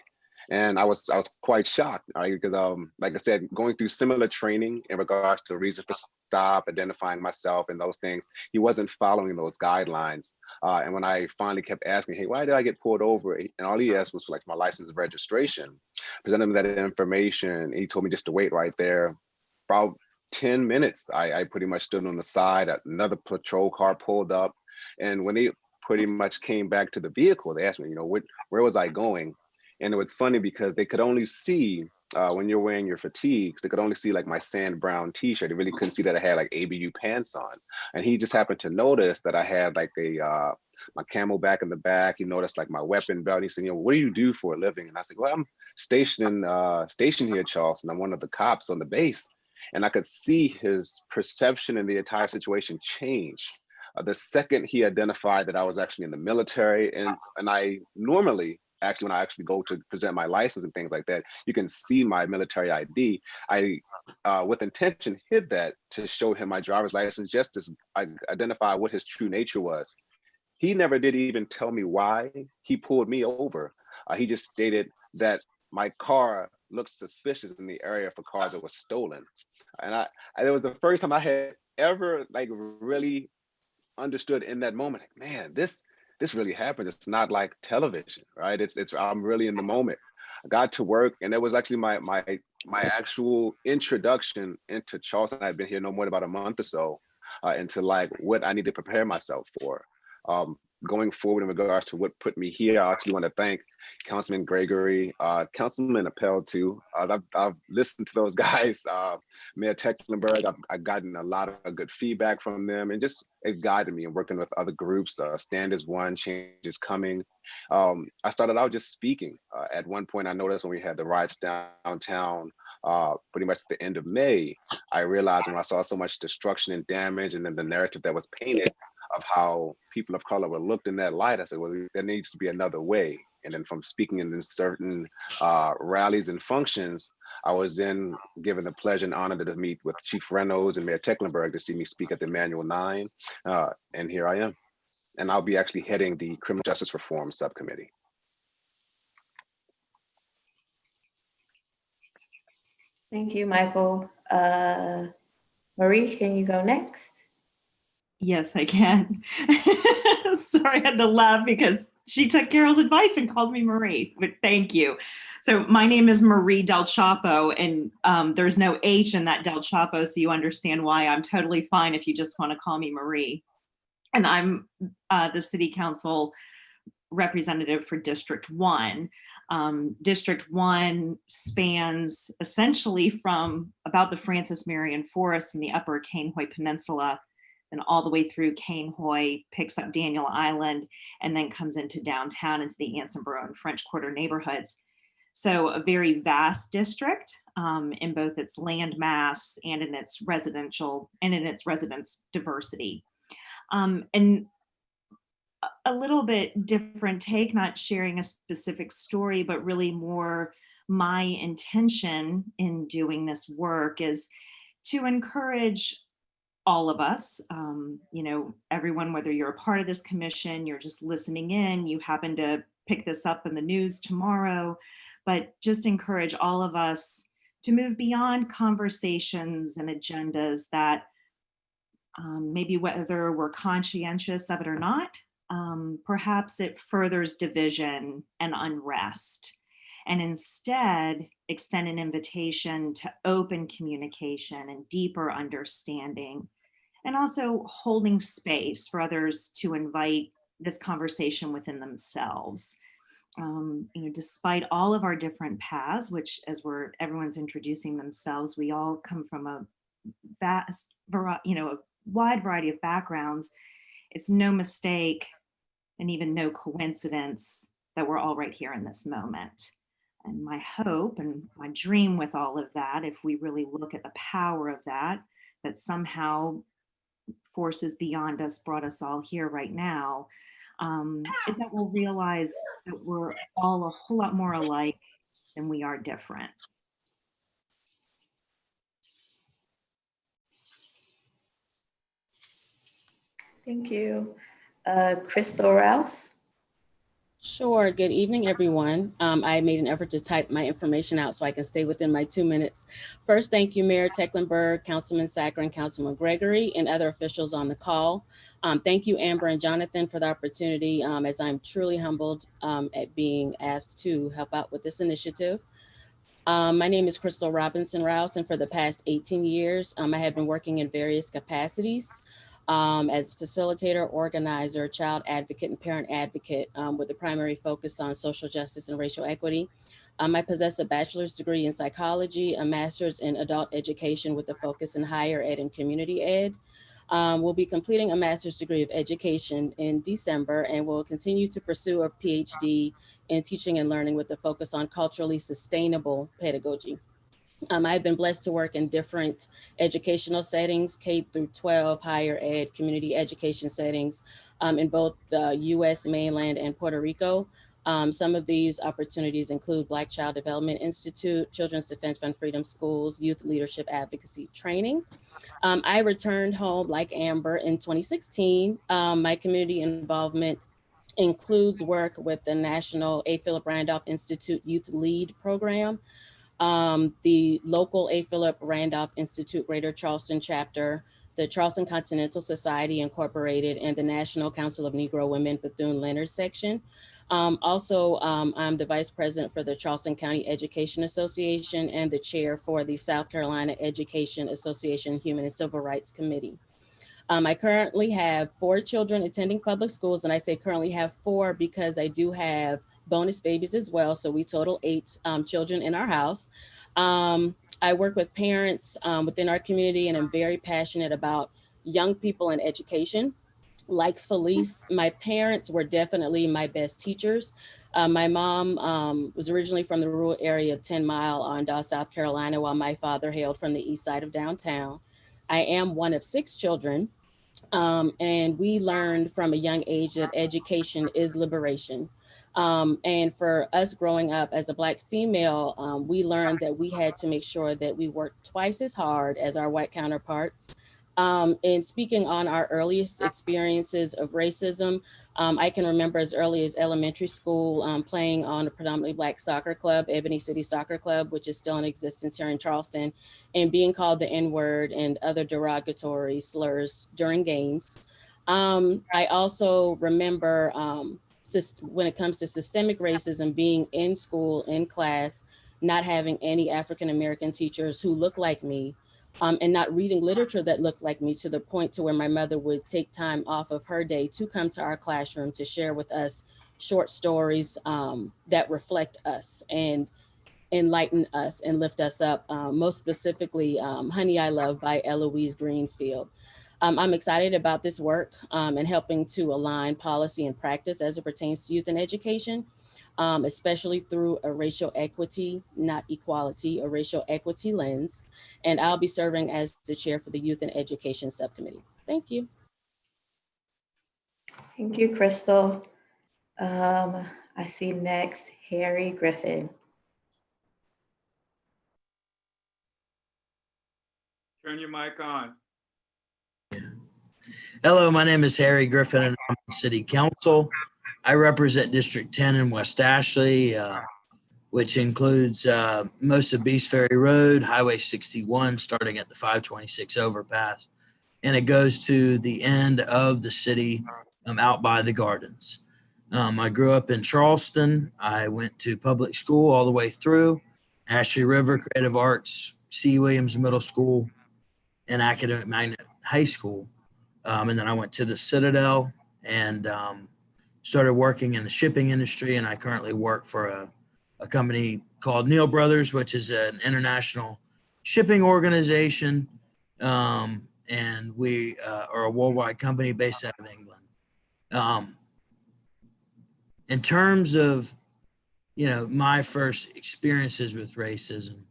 And I was quite shocked, right? Because like I said, going through similar training in regards to reason for stop, identifying myself and those things, he wasn't following those guidelines. And when I finally kept asking, hey, why did I get pulled over? And all he asked was like my license and registration. Presented him that information. He told me just to wait right there. About 10 minutes, I pretty much stood on the side. Another patrol car pulled up. And when they pretty much came back to the vehicle, they asked me, where was I going? And it was funny because they could only see, when you're wearing your fatigues, they could only see like my sand brown t-shirt. They really couldn't see that I had like ABU pants on. And he just happened to notice that I had like my camelback in the back. He noticed like my weapon belt. He said, what do you do for a living? And I said, well, I'm stationed here at Charleston. I'm one of the cops on the base. And I could see his perception in the entire situation change. The second he identified that I was actually in the military, and I normally, when I actually go to present my license and things like that, you can see my military ID. I, with intention, hid that to show him my driver's license, just to identify what his true nature was. He never did even tell me why he pulled me over. He just stated that my car looked suspicious in the area for cars that were stolen. And it was the first time I had ever like really understood in that moment, like, man, this really happened. It's not like television, right? I'm really in the moment. I got to work, and it was actually my actual introduction into Charleston. I'd been here no more than about a month or so, into like what I need to prepare myself for. Going forward in regards to what put me here, I actually want to thank Councilman Gregory, Councilman Appel too. I've listened to those guys, Mayor Tecklenburg. I've gotten a lot of good feedback from them, and just it guided me in working with other groups. Stand is one, change is coming. I started out just speaking. At one point, I noticed when we had the riots downtown, pretty much at the end of May, I realized when I saw so much destruction and damage, and then the narrative that was painted of how people of color were looked in that light, I said, well, there needs to be another way. And then from speaking in certain rallies and functions, I was then given the pleasure and honor to meet with Chief Reynolds and Mayor Tecklenburg to see me speak at the Manual 9. And here I am. And I'll be actually heading the Criminal Justice Reform Subcommittee. Thank you, Michael. Marie, can you go next? Yes, I can. Sorry, I had to laugh because she took Carol's advice and called me Marie, but thank you. So my name is Marie Del Chapo, and there's no H in that Del Chapo, so you understand why. I'm totally fine if you just want to call me Marie. And I'm the City Council representative for District 1. District 1 spans essentially from about the Francis Marion Forest in the upper Cainhoy Peninsula and all the way through Cainhoy, picks up Daniel Island, and then comes into downtown into the Ansonboro and French Quarter neighborhoods. So a very vast district in both its land mass and in its residential and in its residents diversity. And a little bit different take, not sharing a specific story, but really more my intention in doing this work is to encourage all of us, everyone, whether you're a part of this commission, you're just listening in, you happen to pick this up in the news tomorrow, but just encourage all of us to move beyond conversations and agendas that maybe whether we're conscientious of it or not, perhaps it furthers division and unrest. And instead extend an invitation to open communication and deeper understanding, and also holding space for others to invite this conversation within themselves. Despite all of our different paths, which as everyone's introducing themselves, we all come from a wide variety of backgrounds. It's no mistake and even no coincidence that we're all right here in this moment. And my hope and my dream with all of that, if we really look at the power of that somehow forces beyond us brought us all here right now, is that we'll realize that we're all a whole lot more alike than we are different. Thank you. Crystal Rouse. Sure. Good evening, everyone. I made an effort to type my information out so I can stay within my 2 minutes. First, thank you, Mayor Tecklenburg, Councilman Sacker, Councilman Gregory, and other officials on the call. Thank you, Amber and Jonathan, for the opportunity, as I'm truly humbled at being asked to help out with this initiative. My name is Crystal Robinson Rouse, and for the past 18 years, I have been working in various capacities as facilitator, organizer, child advocate, and parent advocate with a primary focus on social justice and racial equity. I possess a bachelor's degree in psychology, a master's in adult education with a focus in higher ed and community ed. We'll be completing a master's degree of education in December, and will continue to pursue a PhD in teaching and learning with a focus on culturally sustainable pedagogy. I've been blessed to work in different educational settings, K through 12, higher ed, community education settings in both the US mainland and Puerto Rico. Some of these opportunities include Black Child Development Institute, Children's Defense Fund Freedom Schools, Youth Leadership Advocacy Training. I returned home like Amber in 2016. My community involvement includes work with the National A. Philip Randolph Institute Youth Lead Program, the local A. Philip Randolph Institute Greater Charleston chapter, the Charleston Continental Society Incorporated, and the National Council of Negro Women Bethune-Leonard section. Also, I'm the vice president for the Charleston County Education Association and the chair for the South Carolina Education Association Human and Civil Rights Committee. I currently have 4 children attending public schools, and I say currently have 4 because I do have bonus babies as well. So we total 8 children in our house. I work with parents within our community, and I'm very passionate about young people and education. Like Felice, my parents were definitely my best teachers. My mom was originally from the rural area of 10 Mile on South Carolina, while my father hailed from the east side of downtown. I am one of 6 children. And we learned from a young age that education is liberation. And for us growing up as a Black female, we learned that we had to make sure that we worked twice as hard as our white counterparts. And speaking on our earliest experiences of racism, I can remember as early as elementary school playing on a predominantly Black soccer club, Ebony City Soccer Club, which is still in existence here in Charleston, and being called the N-word and other derogatory slurs during games. I also remember when it comes to systemic racism, being in school, in class, not having any African-American teachers who look like me, and not reading literature that looked like me, to the point to where my mother would take time off of her day to come to our classroom to share with us short stories that reflect us and enlighten us and lift us up. Most specifically, Honey, I Love by Eloise Greenfield. I'm excited about this work and helping to align policy and practice as it pertains to youth and education, especially through a racial equity, not equality, a racial equity lens. And I'll be serving as the chair for the Youth and Education Subcommittee. Thank you. Thank you, Crystal. I see next, Harry Griffin. Turn your mic on. Hello, my name is Harry Griffin, and I'm on City Council. I represent District 10 in West Ashley, which includes most of Beast Ferry Road, Highway 61, starting at the 526 overpass. And it goes to the end of the city out by the gardens. I grew up in Charleston. I went to public school all the way through, Ashley River Creative Arts, C. Williams Middle School, and Academic Magnet High School. And then I went to the Citadel and started working in the shipping industry. And I currently work for a company called Neal Brothers, which is an international shipping organization. And we are a worldwide company based out of England. In terms of, my first experiences with racism,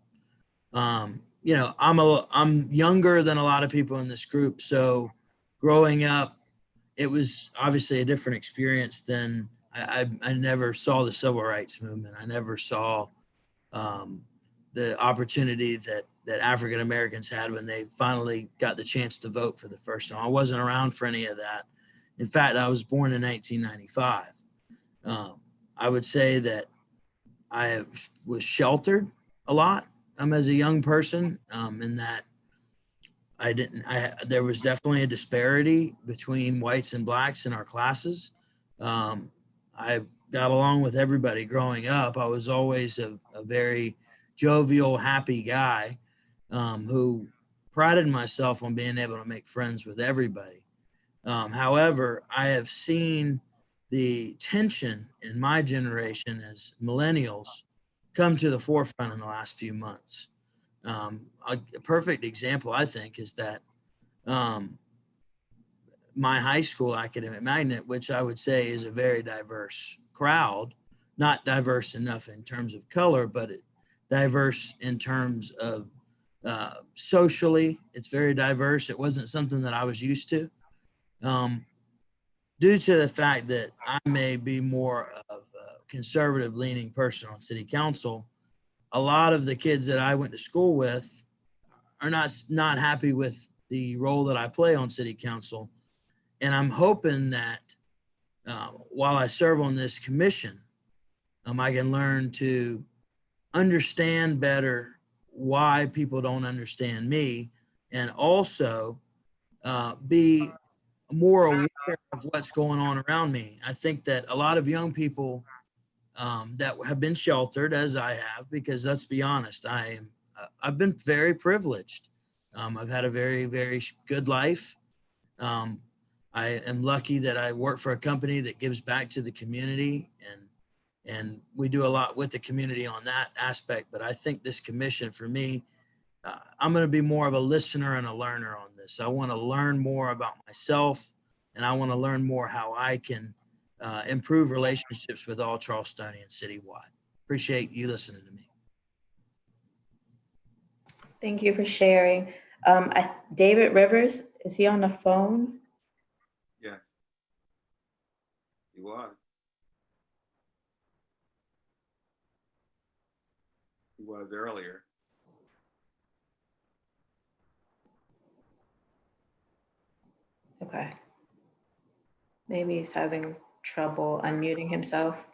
I'm younger than a lot of people in this group. So growing up, it was obviously a different experience than I never saw the civil rights movement. I never saw the opportunity that African Americans had when they finally got the chance to vote for the first time. I wasn't around for any of that. In fact, I was born in 1995. I would say that I was sheltered a lot as a young person, in that there was definitely a disparity between whites and blacks in our classes. I got along with everybody growing up. I was always a very jovial, happy guy who prided myself on being able to make friends with everybody. However, I have seen the tension in my generation as millennials come to the forefront in the last few months. A perfect example, I think, is that my high school academic magnet, which I would say is a very diverse crowd, not diverse enough in terms of color, but diverse in terms of socially. It's very diverse. It wasn't something that I was used to. Due to the fact that I may be more of a conservative leaning person on city council, a lot of the kids that I went to school with are not happy with the role that I play on city council. And I'm hoping that while I serve on this commission, I can learn to understand better why people don't understand me, and also be more aware of what's going on around me. I think that a lot of young people that have been sheltered, as I have, because let's be honest, I've been very privileged. I've had a very, very good life. I am lucky that I work for a company that gives back to the community, and we do a lot with the community on that aspect. But I think this commission, for me, I'm going to be more of a listener and a learner on this. I want to learn more about myself, and I want to learn more how I can improve relationships with all Charlestonians citywide. Appreciate you listening to me. Thank you for sharing. David Rivers, is he on the phone? Yes. You are. He was earlier. Okay. Maybe he's having trouble unmuting himself.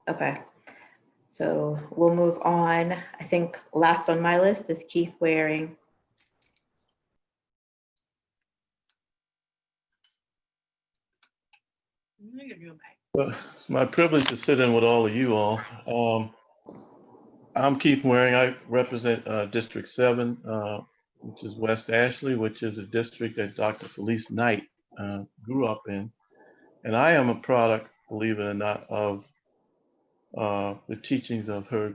Okay. So we'll move on. I think last on my list is Keith Waring. Well, it's my privilege to sit in with all of you all. I'm Keith Waring. I represent District 7, which is West Ashley, which is a district that Dr. Felice Knight grew up in. And I am a product, believe it or not, of the teachings of her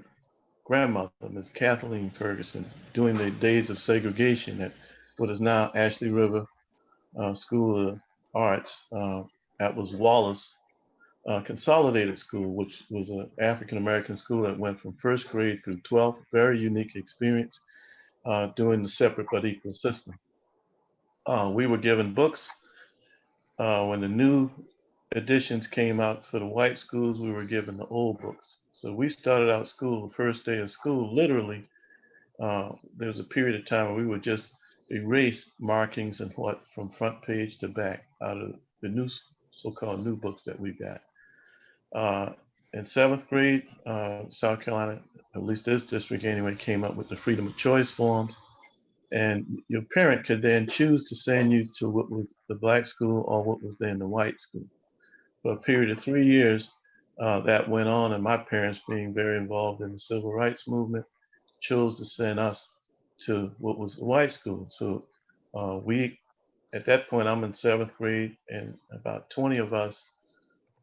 grandmother, Ms. Kathleen Ferguson, during the days of segregation at what is now Ashley River School of Arts. That was Wallace Consolidated School, which was an African-American school that went from first grade through 12th. Very unique experience doing the separate but equal system. We were given books. When the new editions came out for the white schools, we were given the old books. So we started out school, the first day of school, literally, there was a period of time where we would just erase markings and what from front page to back out of the new so-called new books that we got. In 7th grade, South Carolina, at least this district anyway, came up with the freedom of choice forms. And your parent could then choose to send you to what was the black school or what was then the white school. For a period of 3 years, that went on, and my parents, being very involved in the civil rights movement, chose to send us to what was the white school. So we, at that point, I'm in 7th grade, and about 20 of us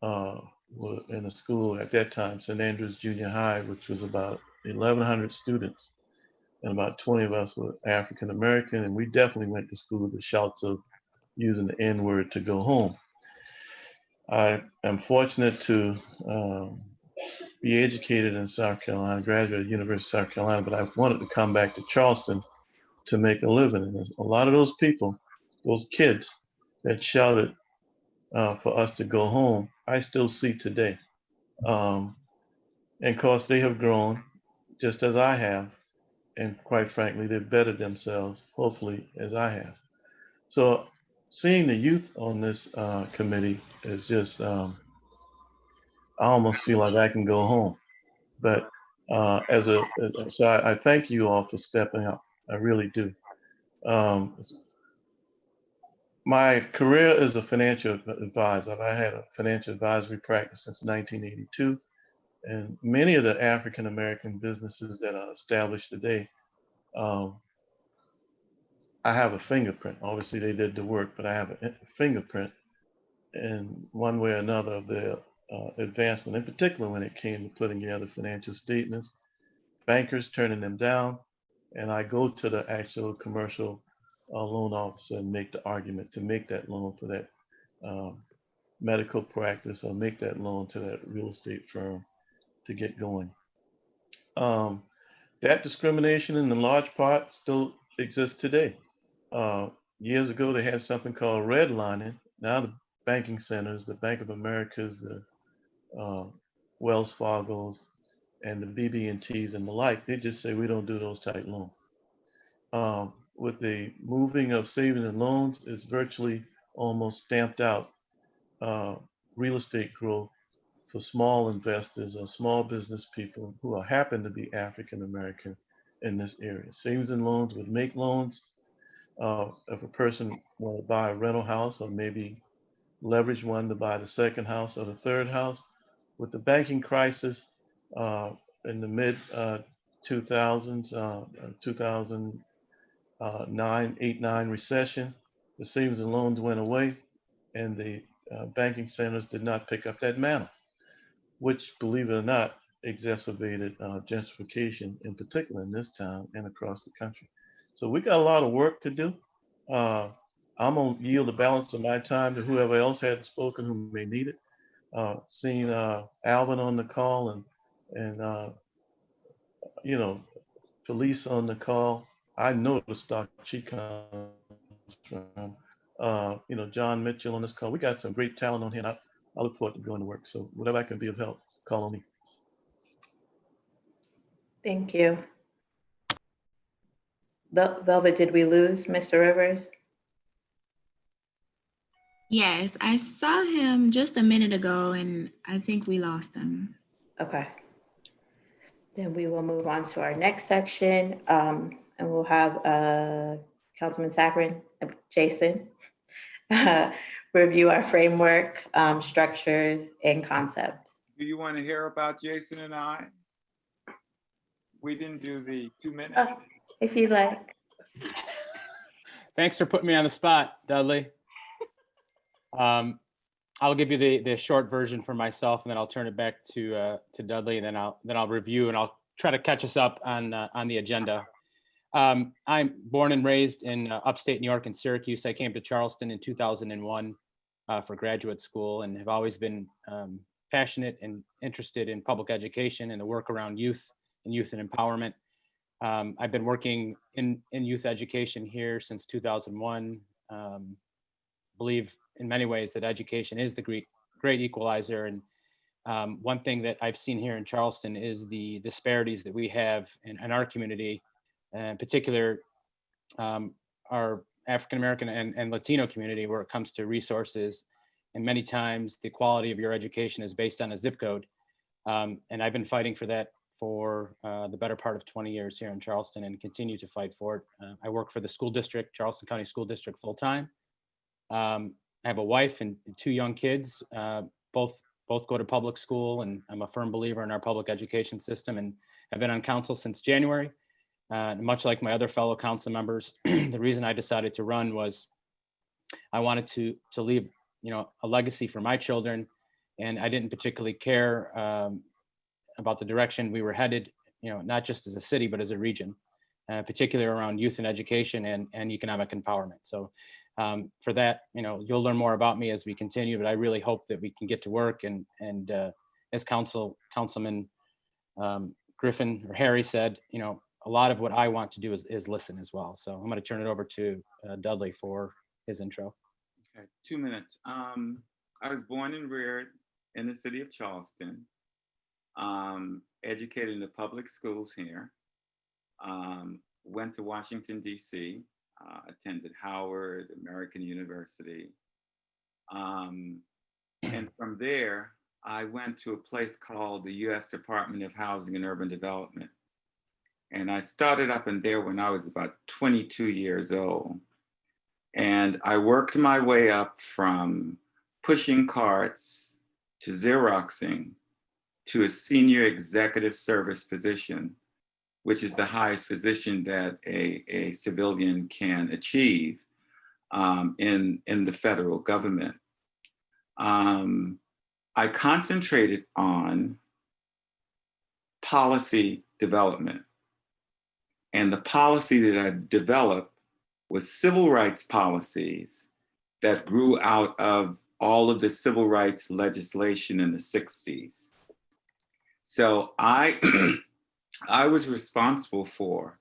were in a school at that time, St. Andrews Junior High, which was about 1,100 students. And about 20 of us were African American, and we definitely went to school with the shouts of using the N-word to go home. I am fortunate to be educated in South Carolina, graduated at University of South Carolina, but I wanted to come back to Charleston to make a living. And a lot of those people, those kids that shouted for us to go home, I still see today. And of course, they have grown just as I have. And quite frankly, they've bettered themselves, hopefully, as I have. So seeing the youth on this committee is just, I almost feel like I can go home. But so I thank you all for stepping up. I really do. My career is a financial advisor. I had a financial advisory practice since 1982. And many of the African American businesses that are established today, um, I have a fingerprint. Obviously, they did the work, but I have a fingerprint in one way or another of their advancement, in particular when it came to putting together financial statements, bankers turning them down, and I go to the actual commercial loan officer and make the argument to make that loan for that medical practice or make that loan to that real estate firm to get going. That discrimination in the large part still exists today. Years ago, they had something called redlining. Now the banking centers, the Bank of Americas, the Wells Fargo's, and the BB&Ts and the like, they just say we don't do those type loans. With the moving of savings and loans, it's virtually almost stamped out real estate growth for small investors or small business people who happen to be African American in this area. Savings and loans would make loans if a person want to buy a rental house or maybe leverage one to buy the second house or the third house. With the banking crisis in the mid 2000s, 2009, 8-9 recession, the savings and loans went away and the banking centers did not pick up that mantle, which, believe it or not, exacerbated gentrification, in particular in this town and across the country. So we got a lot of work to do. I'm gonna yield the balance of my time to whoever else had spoken who may need it. Seeing Alvin on the call and you know, Felice on the call, I know the stock she comes from. You know, John Mitchell on this call. We got some great talent on here. And I look forward to going to work. So whatever I can be of help, call on me. Thank you. Velvet, did we lose Mr. Rivers? Yes, I saw him just a minute ago and I think we lost him. Okay. Then we will move on to our next section and we'll have Councilman Saccharin, Jason, review our framework, structures, and concepts. Do you want to hear about Jason and I? We didn't do the 2 minutes. If you like. Thanks for putting me on the spot, Dudley. I'll give you the short version for myself, and then I'll turn it back to Dudley, and then I'll review, and I'll try to catch us up on the agenda. I'm born and raised in upstate New York in Syracuse. I came to Charleston in 2001 for graduate school, and have always been passionate and interested in public education and the work around youth and empowerment. I've been working in youth education here since 2001. Believe in many ways that education is the great equalizer. And one thing that I've seen here in Charleston is the disparities that we have in our community, in particular our African American and Latino community, where it comes to resources. And many times the quality of your education is based on a zip code. And I've been fighting for that for the better part of 20 years here in Charleston and continue to fight for it. I work for the school district, Charleston County School District, full time. I have a wife and 2 young kids, both go to public school, and I'm a firm believer in our public education system, and I've been on council since January. Much like my other fellow council members, the reason I decided to run was I wanted to leave, a legacy for my children, and I didn't particularly care about the direction we were headed, not just as a city, but as a region, particularly around youth and education and economic empowerment. So for that, you'll learn more about me as we continue, but I really hope that we can get to work and as Councilman Griffin or Harry said, a lot of what I want to do is listen as well. So I'm going to turn it over to Dudley for his intro. Okay, 2 minutes. I was born and reared in the city of Charleston, educated in the public schools here, went to Washington, D.C., attended Howard, American University. And from there, I went to a place called the U.S. Department of Housing and Urban Development. And I started up in there when I was about 22 years old. And I worked my way up from pushing carts to Xeroxing to a senior executive service position, which is the highest position that a civilian can achieve in the federal government. I concentrated on policy development. And the policy that I developed was civil rights policies that grew out of all of the civil rights legislation in the 60s. So I was responsible for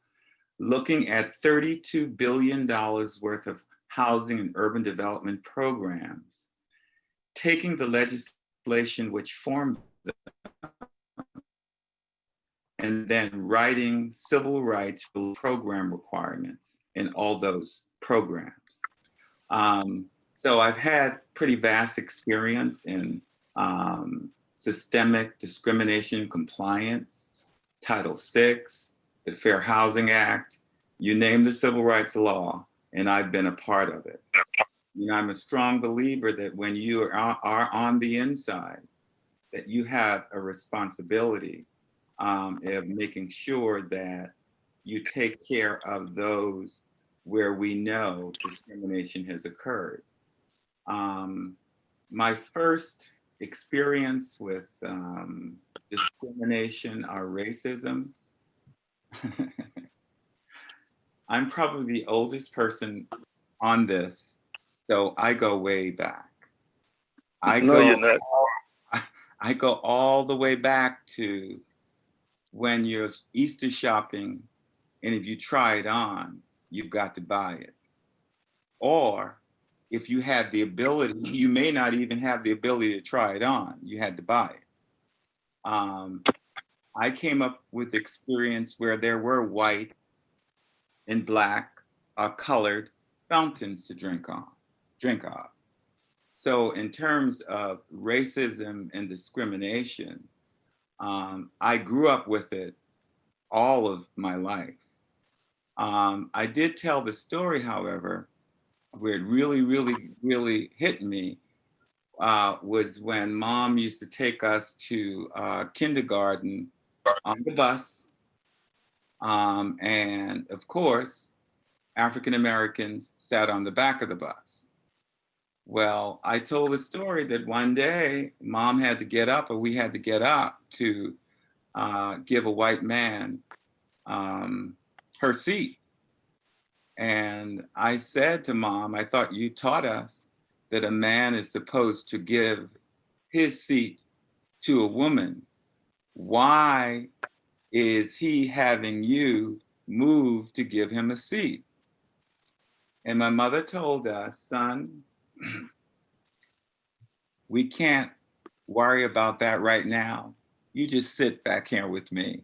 looking at $32 billion worth of housing and urban development programs, taking the legislation which formed them, and then writing civil rights program requirements in all those programs. So I've had pretty vast experience in systemic discrimination compliance, Title VI, the Fair Housing Act, you name the civil rights law, and I've been a part of it. You know, I'm a strong believer that when you are on the inside, that you have a responsibility of making sure that you take care of those where we know discrimination has occurred. My first experience with discrimination or racism, I'm probably the oldest person on this, so I go way back. No, you're not. I go all the way back to when you're Easter shopping, and if you try it on, you've got to buy it. Or if you have the ability, you may not even have the ability to try it on, you had to buy it. I came up with experience where there were white and black colored fountains to drink off. So in terms of racism and discrimination, I grew up with it all of my life. I did tell the story, however, where it really hit me was when Mom used to take us to kindergarten on the bus. And of course, African Americans sat on the back of the bus. Well, I told a story that one day Mom had to get up, or we had to get up to give a white man her seat. And I said to Mom, I thought you taught us that a man is supposed to give his seat to a woman. Why is he having you move to give him a seat? And my mother told us, son, we can't worry about that right now. You just sit back here with me.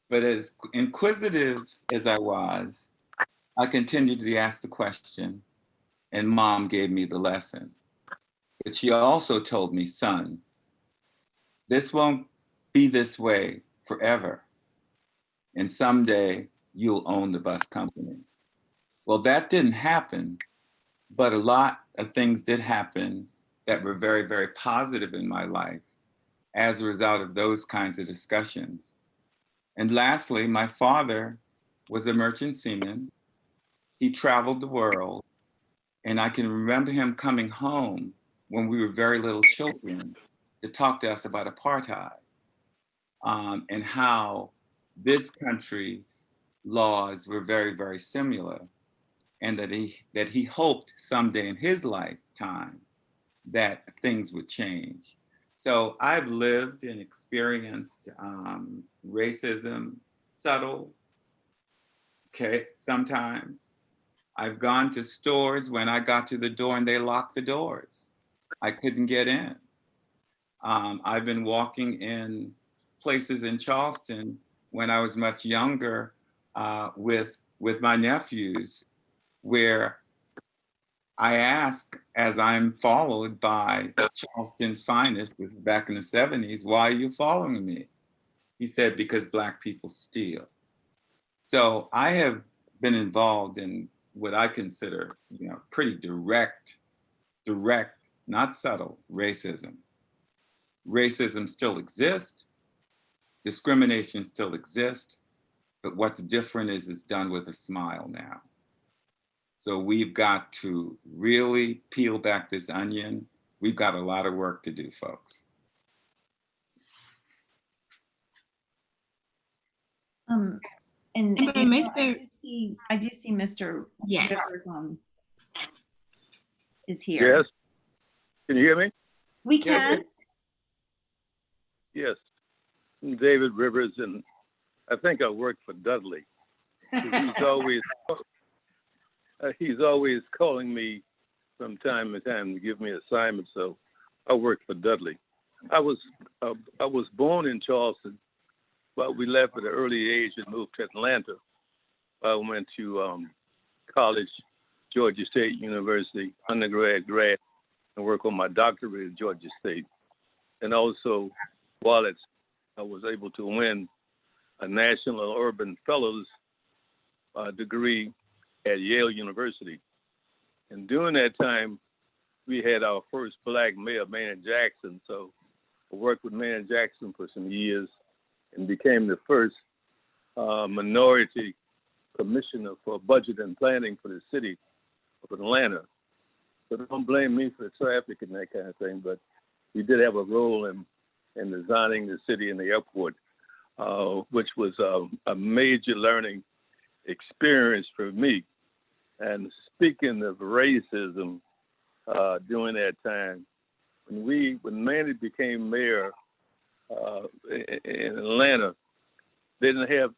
But as inquisitive as I was, I continued to ask the question, and Mom gave me the lesson. But she also told me, son, this won't be this way forever. And someday you'll own the bus company. Well, that didn't happen, but a lot of things did happen that were very positive in my life as a result of those kinds of discussions. And lastly, my father was a merchant seaman. He traveled the world, and I can remember him coming home when we were very little children to talk to us about apartheid and how this country's laws were very similar, and that he hoped someday in his lifetime that things would change. So I've lived and experienced racism, subtle, okay, sometimes. I've gone to stores when I got to the door and they locked the doors. I couldn't get in. I've been walking in places in Charleston when I was much younger with my nephews, where I ask, as I'm followed by Charleston's finest, this is back in the 70s, why are you following me? He said, because Black people steal. So I have been involved in what I consider, pretty direct, not subtle racism. Racism still exists, discrimination still exists, but what's different is it's done with a smile now. So we've got to really peel back this onion. We've got a lot of work to do, folks. And Mr. I do see Mr. Yes. Rivers is here. Yes. Can you hear me? We can. Yes. I'm David Rivers, and I think I work for Dudley. He's always calling me from time to time to give me assignments. So I work for Dudley. I was born in Charleston, but we left at an early age and moved to Atlanta. I went to college, Georgia State University, undergrad, grad, and work on my doctorate at Georgia State. And also, while I was able to win a National Urban Fellows degree at Yale University. And during that time, we had our first Black mayor, Maynard Jackson. So I worked with Maynard Jackson for some years and became the first minority commissioner for budget and planning for the city of Atlanta. So don't blame me for the traffic and that kind of thing, but we did have a role in designing the city and the airport, which was a major learning experience for me. And speaking of racism, during that time, when Manny became mayor in Atlanta, they didn't have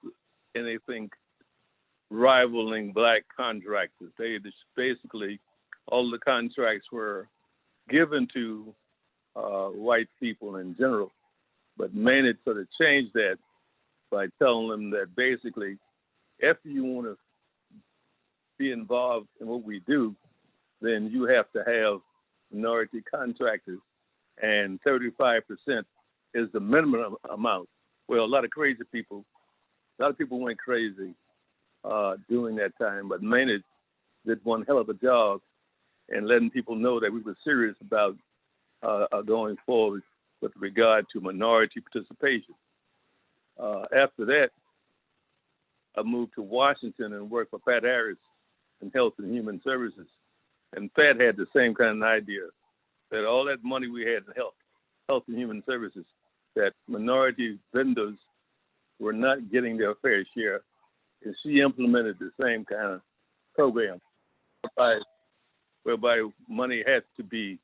anything rivaling Black contractors. They just basically, all the contracts were given to white people in general. But Manny sort of changed that by telling them that basically, if you want to be involved in what we do, then you have to have minority contractors, and 35% is the minimum amount. Well, a lot of people went crazy during that time, but Maynard did one hell of a job in letting people know that we were serious about going forward with regard to minority participation. After that, I moved to Washington and worked for Pat Harris in Health and Human Services. And Pat had the same kind of idea that all that money we had in health and human services, that minority vendors were not getting their fair share. And she implemented the same kind of program whereby money had to be,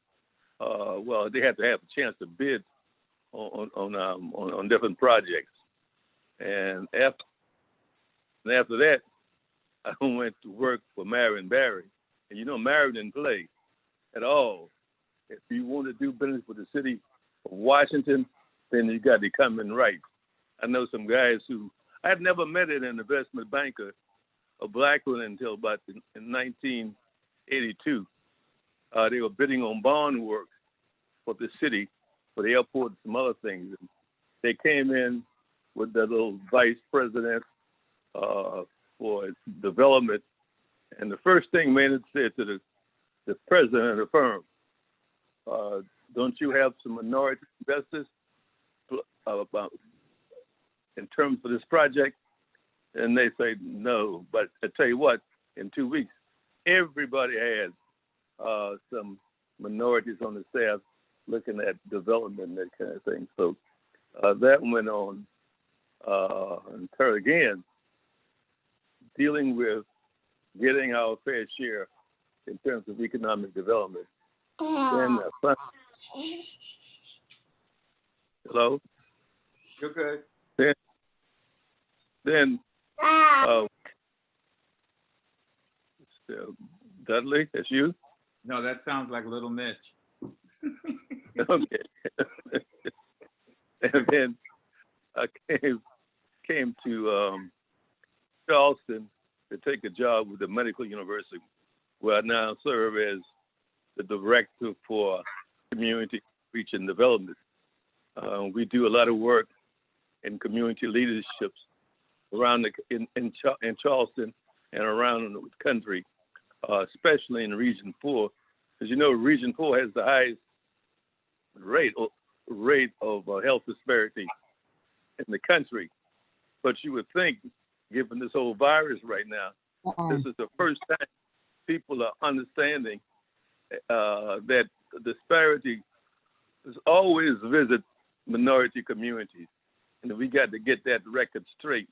they had to have a chance to bid on different projects. And after that, I went to work for Marion Barry. And Marion didn't play at all. If you want to do business with the city of Washington, then you got to come in right. I know some guys who, I've never met an investment banker, a Black one, until about in 1982. They were bidding on bond work for the city, for the airport and some other things. And they came in with that little vice president for development. And the first thing Maynard said to the president of the firm, don't you have some minority investors in terms of this project? And they say no. But I tell you what, in 2 weeks, everybody had some minorities on the staff looking at development and that kind of thing. So that went on until again, dealing with getting our fair share in terms of economic development. Then, hello? You're good. Then Dudley, that's you? No, that sounds like Little Mitch. Okay. And then I came to Charleston to take a job with the Medical University, where I now serve as the director for community outreach and development. We do a lot of work in community leaderships around in Charleston and around the country especially in Region 4. As you know, Region 4 has the highest rate of health disparity in the country. But you would think, given this whole virus right now, this is the first time people are understanding that disparity is always visit minority communities. And we got to get that record straight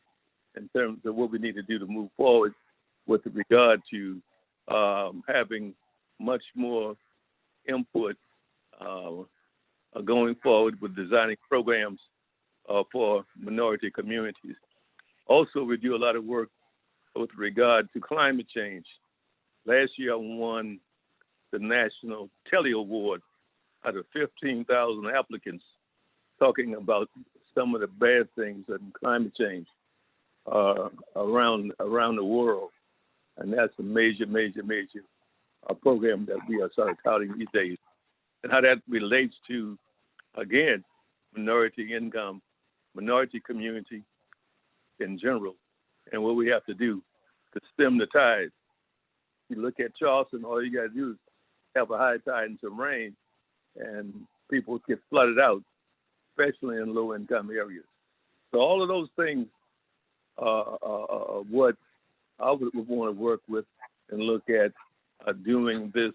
in terms of what we need to do to move forward with regard to having much more input going forward with designing programs for minority communities. Also, we do a lot of work with regard to climate change. Last year, I won the National Telly Award out of 15,000 applicants talking about some of the bad things in climate change around the world. And that's a major program that we are sort of touting these days. And how that relates to, again, minority income, minority community in general, and what we have to do to stem the tide. You look at Charleston, all you got to do is have a high tide and some rain, and people get flooded out, especially in low-income areas. So all of those things are what I would want to work with and look at doing this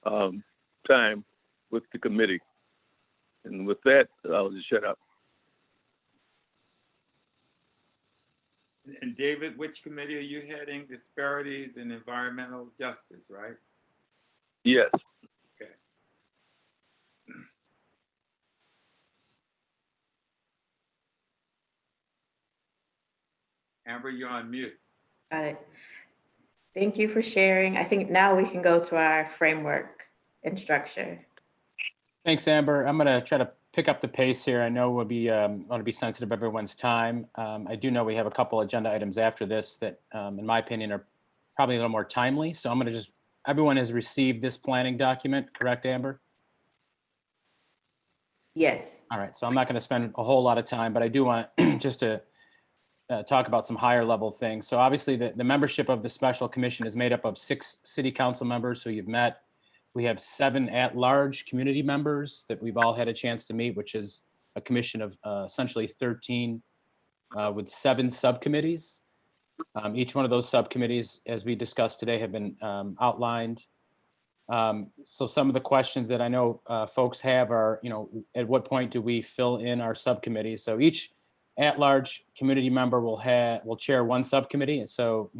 time with the committee. And with that, I'll just shut up. And David, which committee are you heading? Disparities and Environmental Justice, right? Yes. Okay. Amber, you're on mute. Got it. Thank you for sharing. I think now we can go to our framework and structure. Thanks, Amber. I'm going to try to pick up the pace here. I know we'll be want to be sensitive of everyone's time. I do know we have a couple agenda items after this that, in my opinion, are probably a little more timely. So I'm going to just, everyone has received this planning document, correct, Amber? Yes. All right. So I'm not going to spend a whole lot of time, but I do want just to talk about some higher level things. So obviously the membership of the special commission is made up of 6 city council members who you've met. We have 7 at-large community members that we've all had a chance to meet, which is a commission of essentially 13 with 7 subcommittees. Each one of those subcommittees, as we discussed today, have been outlined. So some of the questions that I know folks have are, at what point do we fill in our subcommittees? So each at-large community member will chair one subcommittee. And so,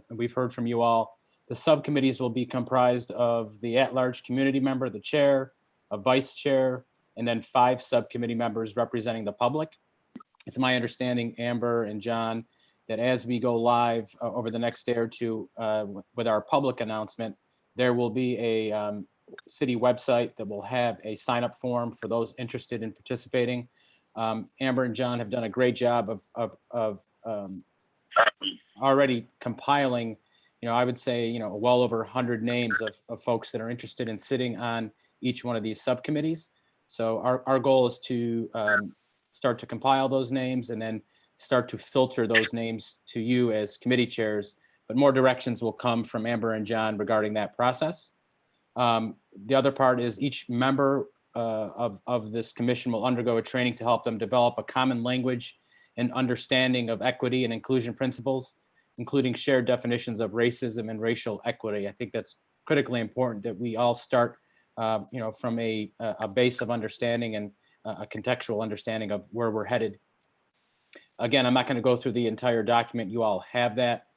we've heard from you all. The subcommittees will be comprised of the at-large community member, the chair, a vice chair, and then 5 subcommittee members representing the public. It's my understanding, Amber and John, that as we go live over the next day or two with our public announcement, there will be a city website that will have a sign-up form for those interested in participating. Amber and John have done a great job of already compiling, I would say, well over 100 names of folks that are interested in sitting on each one of these subcommittees. So our goal is to start to compile those names and then start to filter those names to you as committee chairs, but more directions will come from Amber and John regarding that process. The other part is each member of this commission will undergo a training to help them develop a common language and understanding of equity and inclusion principles, including shared definitions of racism and racial equity. I think that's critically important that we all start, from a base of understanding and a contextual understanding of where we're headed. Again, I'm not going to go through the entire document. You all have that.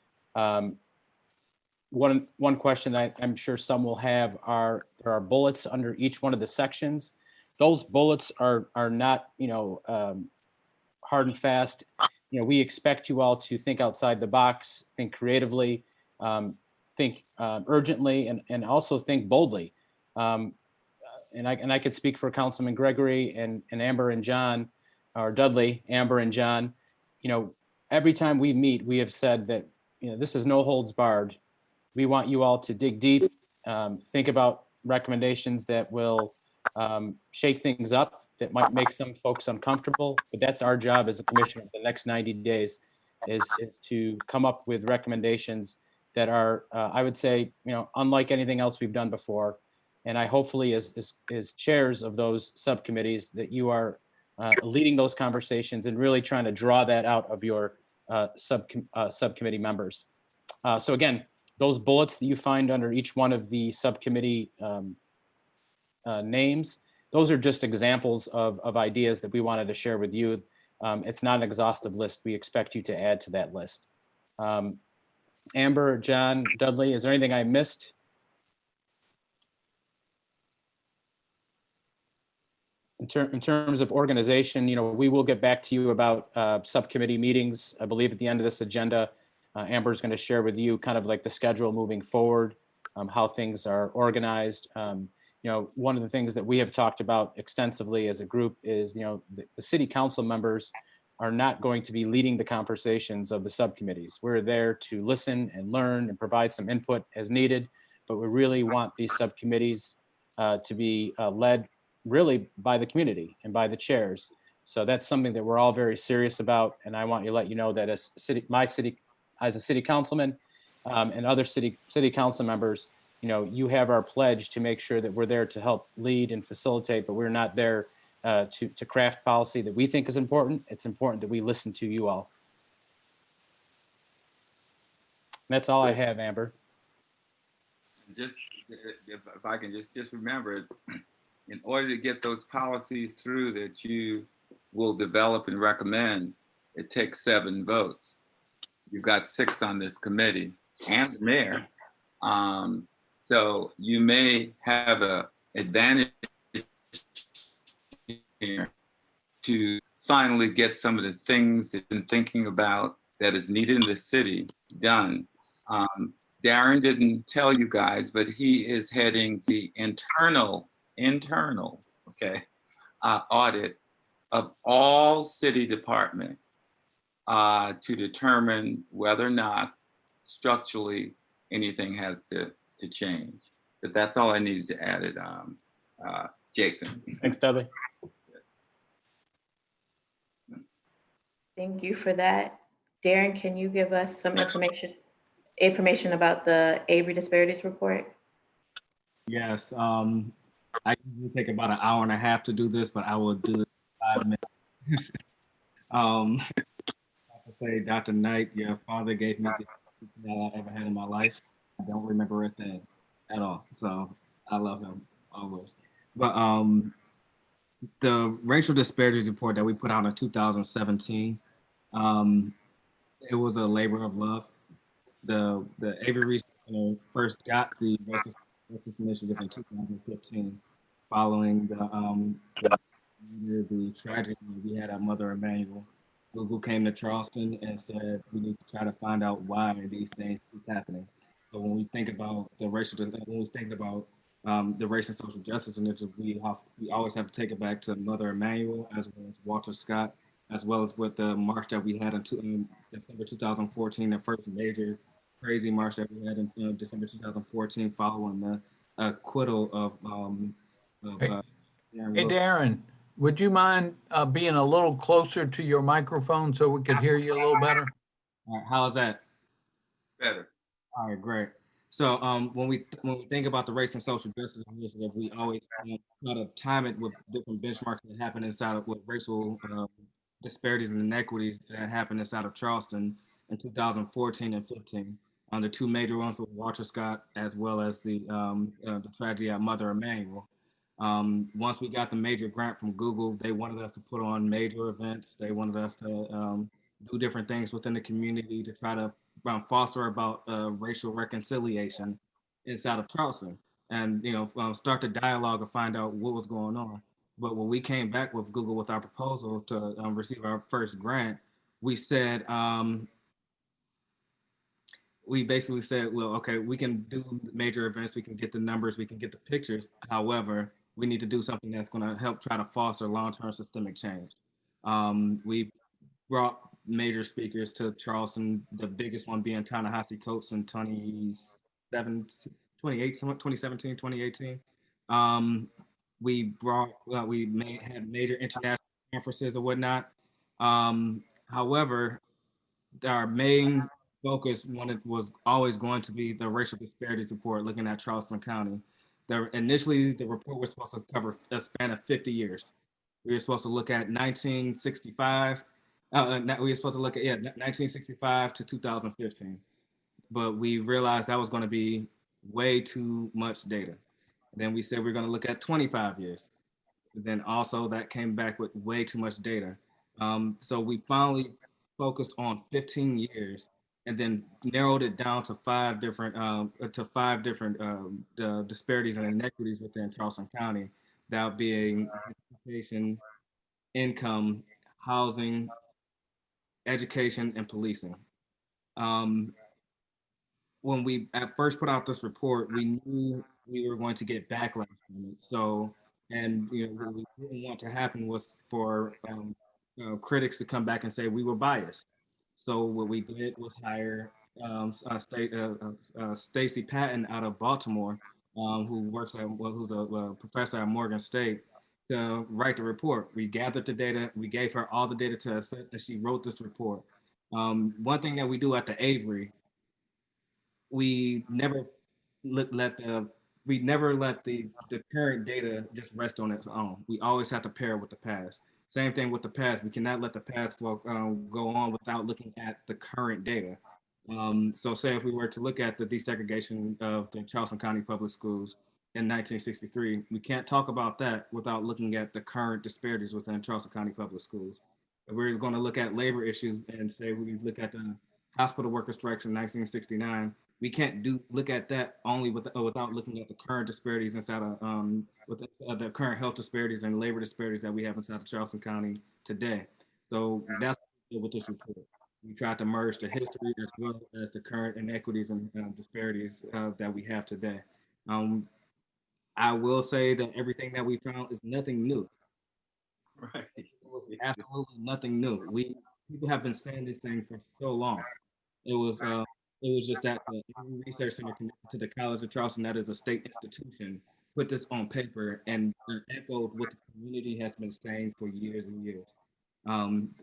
One question that I'm sure some will have there are bullets under each one of the sections. Those bullets are not, hard and fast. We expect you all to think outside the box, think creatively, think urgently, and also think boldly. And I could speak for Councilman Gregory and Amber and John, or Dudley, Amber and John. Every time we meet, we have said that this is no holds barred. We want you all to dig deep, think about recommendations that will shake things up, that might make some folks uncomfortable, but that's our job as a commission for the next 90 days is to come up with recommendations that are, I would say, unlike anything else we've done before. And I hopefully, as chairs of those subcommittees, that you are leading those conversations and really trying to draw that out of your subcommittee members. So again, those bullets that you find under each one of the subcommittee names, those are just examples of ideas that we wanted to share with you. It's not an exhaustive list. We expect you to add to that list. Amber, John, Dudley, is there anything I missed? In terms of organization, we will get back to you about subcommittee meetings. I believe at the end of this agenda, Amber is going to share with you kind of like the schedule moving forward, how things are organized. One of the things that we have talked about extensively as a group is, the city council members are not going to be leading the conversations of the subcommittees. We're there to listen and learn and provide some input as needed, but we really want these subcommittees to be led really by the community and by the chairs. So that's something that we're all very serious about. And I want to let you know that as a city councilman and other city council members, you have our pledge to make sure that we're there to help lead and facilitate, but we're not there to craft policy that we think is important. It's important that we listen to you all. That's all I have, Amber. Just if I can just remember, in order to get those policies through that you will develop and recommend, it takes 7 votes. You've got 6 on this committee and the mayor. So you may have an advantage here to finally get some of the things that you've been thinking about that is needed in the city done. Darren didn't tell you guys, but he is heading the internal audit of all city departments to determine whether or not structurally anything has to change. But that's all I needed to add it, Jason. Thanks, Dudley. Thank you for that. Darren, can you give us some information about the Avery disparities report? Yes. I usually take about an hour and a half to do this, but I will do it in 5 minutes. I have to say, Dr. Knight, your father gave me the best that I ever had in my life. I don't remember a thing at all. So I love him always. But the racial disparities report that we put out in 2017, it was a labor of love. The Avery Research Center first got the Racist Initiative in 2015, following the tragedy we had at Mother Emanuel. Google came to Charleston and said we need to try to find out why these things keep happening. So when we think about the race and social justice initiative, we always have to take it back to Mother Emanuel, as well as Walter Scott, as well as with the march that we had in December 2014, the first major crazy march that we had in December 2014, following the acquittal of Hey, Darren, would you mind being a little closer to your microphone so we could hear you a little better? All right, how is that? Better. All right, great. So when we think about the race and social justice initiative, we always try to time it with different benchmarks that happen inside of with racial disparities and inequities that happened inside of Charleston in 2014 and 15. The 2 major ones were Walter Scott, as well as the tragedy at Mother Emanuel. Once we got the major grant from Google, they wanted us to put on major events. They wanted us to do different things within the community to try to foster about racial reconciliation inside of Charleston, and start the dialogue and find out what was going on. But when we came back with Google with our proposal to receive our first grant, we said we basically said, well, okay, we can do major events, we can get the numbers, we can get the pictures. However, we need to do something that's going to help try to foster long-term systemic change. We brought major speakers to Charleston, the biggest one being Ta-Nehisi Coates in 2017, 2018. We had major international conferences or whatnot. However, our main focus was always going to be the racial disparities report, looking at Charleston County. Initially, the report was supposed to cover a span of 50 years. We were supposed to look at 1965. We were supposed to look at 1965 to 2015, but we realized that was going to be way too much data. Then we said we're going to look at 25 years. Then also that came back with way too much data. So we finally focused on 15 years and then narrowed it down to five different disparities and inequities within Charleston County. That being education, income, housing, education, and policing. Um, when we at first put out this report, we knew we were going to get backlash from it. So, and what we didn't want to happen was for critics to come back and say we were biased. So what we did was hire Stacy Patton out of Baltimore, who's a professor at Morgan State, to write the report. We gathered the data, we gave her all the data to assess, and she wrote this report. One thing that we do at the Avery, we never let the current data just rest on its own. We always have to pair with the past. Same thing with the past. We cannot let the past go on without looking at the current data. So say if we were to look at the desegregation of the Charleston County Public Schools in 1963, we can't talk about that without looking at the current disparities within Charleston County Public Schools. If we're going to look at labor issues and say we look at the hospital worker strikes in 1969, we can't look at that only without looking at the current disparities inside of the current health disparities and labor disparities that we have inside of Charleston County today. So that's what we did with this report. We tried to merge the history as well as the current inequities and disparities that we have today. I will say that everything that we found is nothing new. Right. It was absolutely nothing new. People have been saying this thing for so long. It was just that the Research Center connected to the College of Charleston, that is a state institution, put this on paper and echoed what the community has been saying for years and years.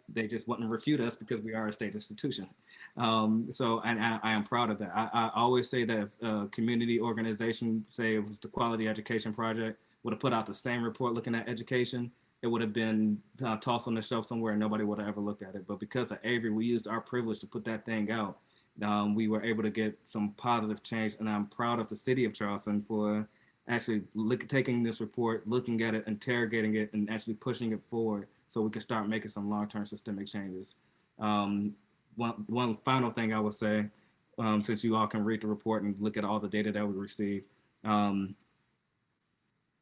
They just wouldn't refute us because we are a state institution. So I am proud of that. I always say that if a community organization, say it was the Quality Education Project, would have put out the same report looking at education, it would have been tossed on the shelf somewhere and nobody would have ever looked at it. But because of Avery, we used our privilege to put that thing out. We were able to get some positive change, and I'm proud of the city of Charleston for actually taking this report, looking at it, interrogating it, and actually pushing it forward so we can start making some long-term systemic changes. One final thing I would say, since you all can read the report and look at all the data that we received,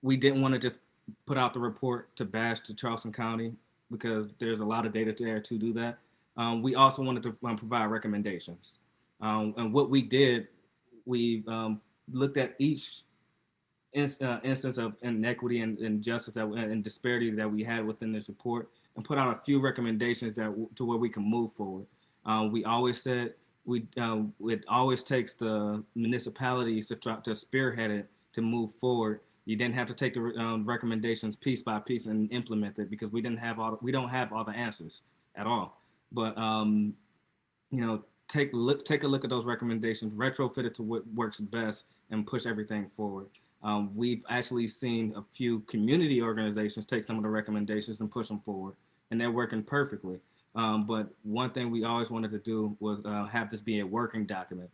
we didn't want to just put out the report to bash to Charleston County because there's a lot of data there to do that. We also wanted to provide recommendations. And what we did, we looked at each instance of inequity and injustice and disparity that we had within this report and put out a few recommendations to where we can move forward. We always said it always takes the municipalities to spearhead it to move forward. You didn't have to take the recommendations piece by piece and implement it because we don't have all the answers at all. But take a look at those recommendations, retrofit it to what works best, and push everything forward. We've actually seen a few community organizations take some of the recommendations and push them forward, and they're working perfectly. But one thing we always wanted to do was have this be a working document.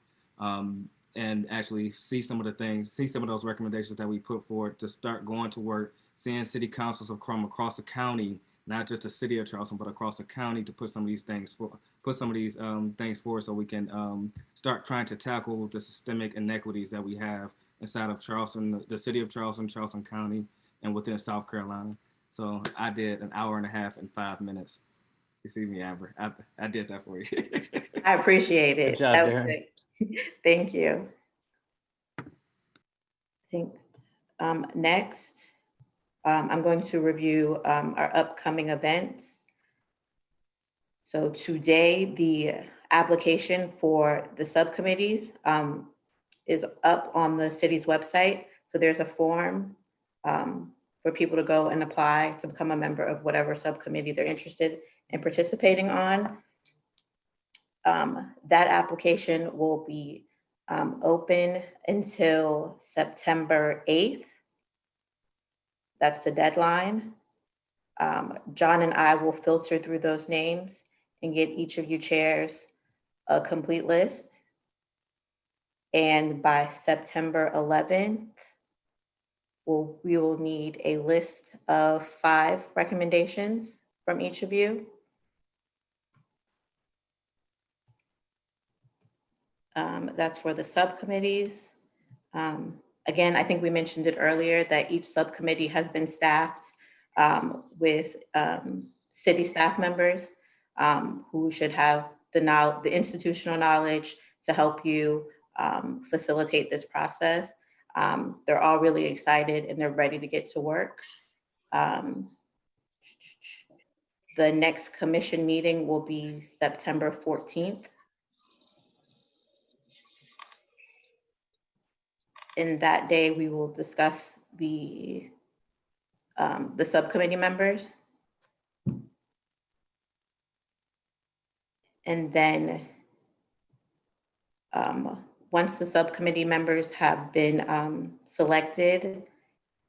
And actually see some of those recommendations that we put forward to start going to work, seeing city councils from across the county, not just the city of Charleston, but across the county to put some of these things forward so we can start trying to tackle the systemic inequities that we have inside of Charleston, the city of Charleston, Charleston County, and within South Carolina. So I did an hour and a half and 5 minutes. You see me, Amber. I did that for you. I appreciate it. Good job, That was Darren. good. Thank you. I think next, I'm going to review our upcoming events. So today, the application for the subcommittees is up on the city's website. So there's a form for people to go and apply to become a member of whatever subcommittee they're interested in participating on. That application will be open until September 8th. That's the deadline. John and I will filter through those names and get each of you chairs a complete list. And by September 11th, we will need a list of 5 recommendations from each of you. That's for the subcommittees. Again, I think we mentioned it earlier that each subcommittee has been staffed with city staff members who should have the institutional knowledge to help you facilitate this process. They're all really excited and they're ready to get to work. The next commission meeting will be September 14th. In that day, we will discuss the subcommittee members. And then once the subcommittee members have been selected,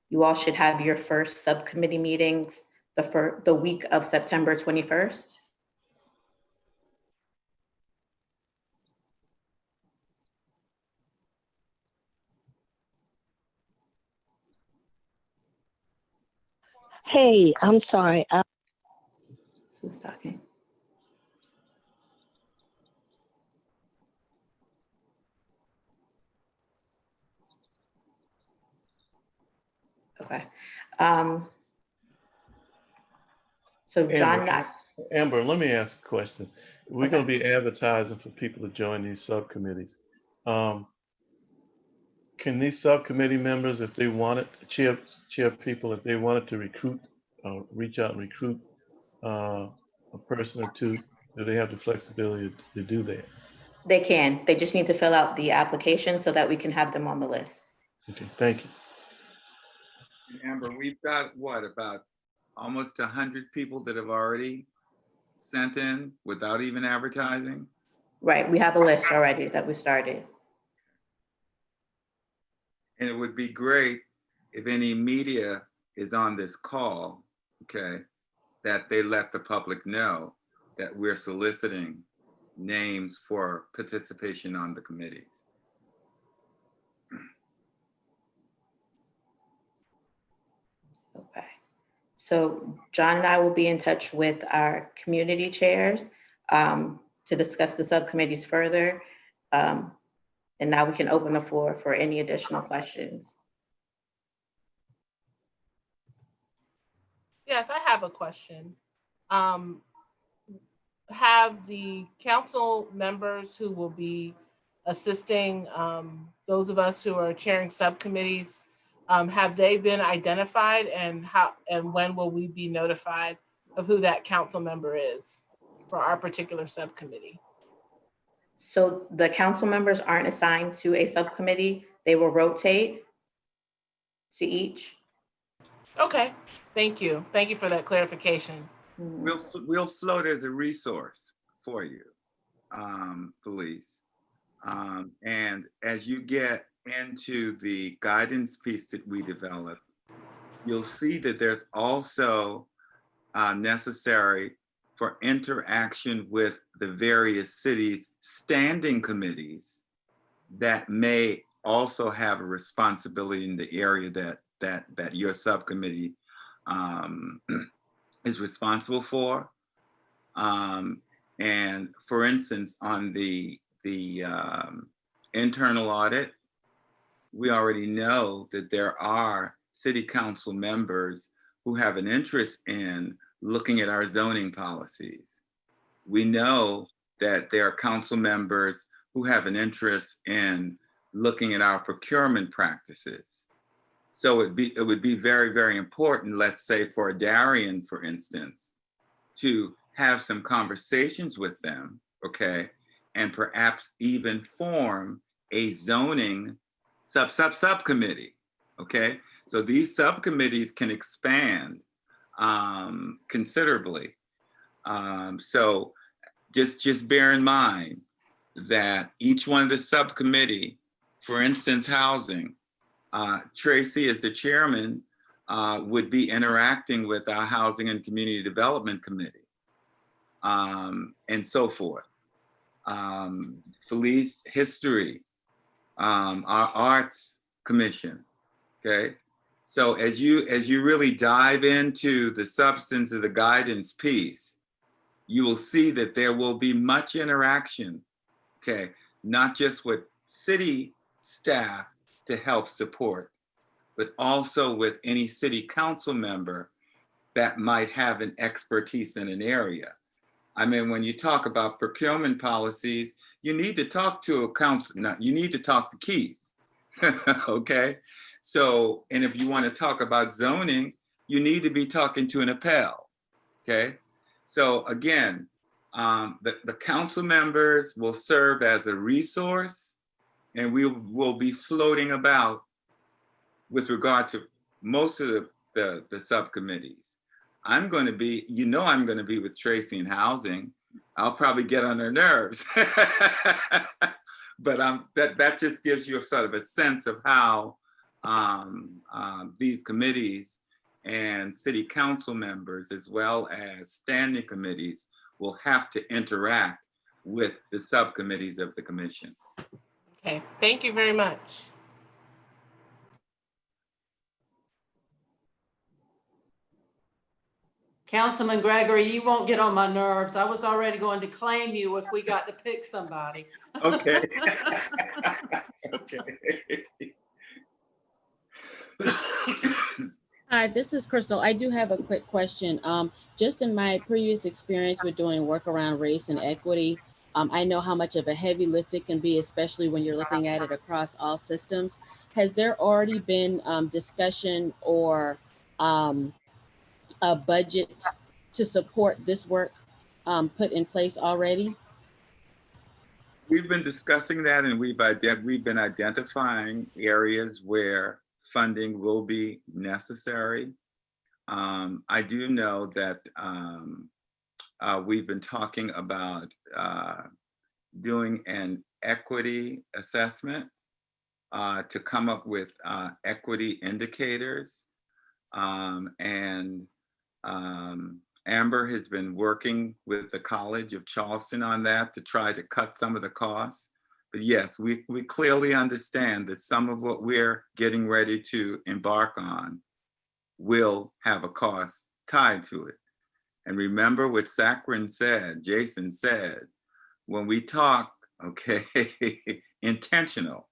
you all should have your first subcommittee meetings the week of September 21st. Hey, I'm sorry. Who's talking? Okay. So John, Amber, let me ask a question. We're going to be advertising for people to join these subcommittees. Can these subcommittee members, if they wanted, chair people, if they wanted to recruit, reach out and recruit a person or two, do they have the flexibility to do that? they can. They just need to fill out the application so that we can have them on the list. Okay, thank you. Amber, we've got what, about almost 100 people that have already sent in without even advertising? Right, we have a list already that we started. And it would be great if any media is on this call, okay, that they let the public know that we're soliciting names for participation on the committees. Okay. So John and I will be in touch with our community chairs to discuss the subcommittees further. And now we can open the floor for any additional questions. Yes, I have a question. Have the council members who will be assisting those of us who are chairing subcommittees, have they been identified, and how and when will we be notified of who that council member is for our particular subcommittee? So the council members aren't assigned to a subcommittee. They will rotate to each. Okay, thank you. Thank you for that clarification. We'll float as a resource for you, police. And as you get into the guidance piece that we develop, you'll see that there's also necessary for interaction with the various cities' standing committees that may also have a responsibility in the area that your subcommittee is responsible for. And for instance, on the internal audit, we already know that there are city council members who have an interest in looking at our zoning policies. We know that there are council members who have an interest in looking at our procurement practices. So it would be very, very important, let's say for Darien, for instance, to have some conversations with them, okay? And perhaps even form a zoning subcommittee, okay? So these subcommittees can expand considerably. So just bear in mind that each one of the subcommittee, for instance, housing, Tracy as the chairman would be interacting with our Housing and Community Development Committee and so forth. Felice, history, our Arts Commission, okay? So as you really dive into the substance of the guidance piece, you will see that there will be much interaction, okay? Not just with city staff to help support, but also with any city council member that might have an expertise in an area. I mean, when you talk about procurement policies, you need to talk to a council, you need to talk to Keith, okay? So, and if you want to talk about zoning, you need to be talking to an appel, okay? So again, the council members will serve as a resource, and we will be floating about with regard to most of the subcommittees. I'm going to be, I'm going to be with Tracy in housing. I'll probably get on her nerves, but that just gives you a sort of a sense of how these committees and city council members, as well as standing committees, will have to interact with the subcommittees of the commission. Okay, thank you very much. Councilman Gregory, you won't get on my nerves. I was already going to claim you if we got to pick somebody. Okay. Okay. Hi, this is Crystal. I do have a quick question. Just in my previous experience with doing work around race and equity, I know how much of a heavy lift it can be, especially when you're looking at it across all systems. Has there already been discussion or a budget to support this work put in place already? We've been discussing that, and we've been identifying areas where funding will be necessary. I do know that we've been talking about doing an equity assessment to come up with equity indicators. Amber has been working with the College of Charleston on that to try to cut some of the costs. But yes, we clearly understand that some of what we're getting ready to embark on will have a cost tied to it. And remember what Jason said, when we talk, okay, intentional,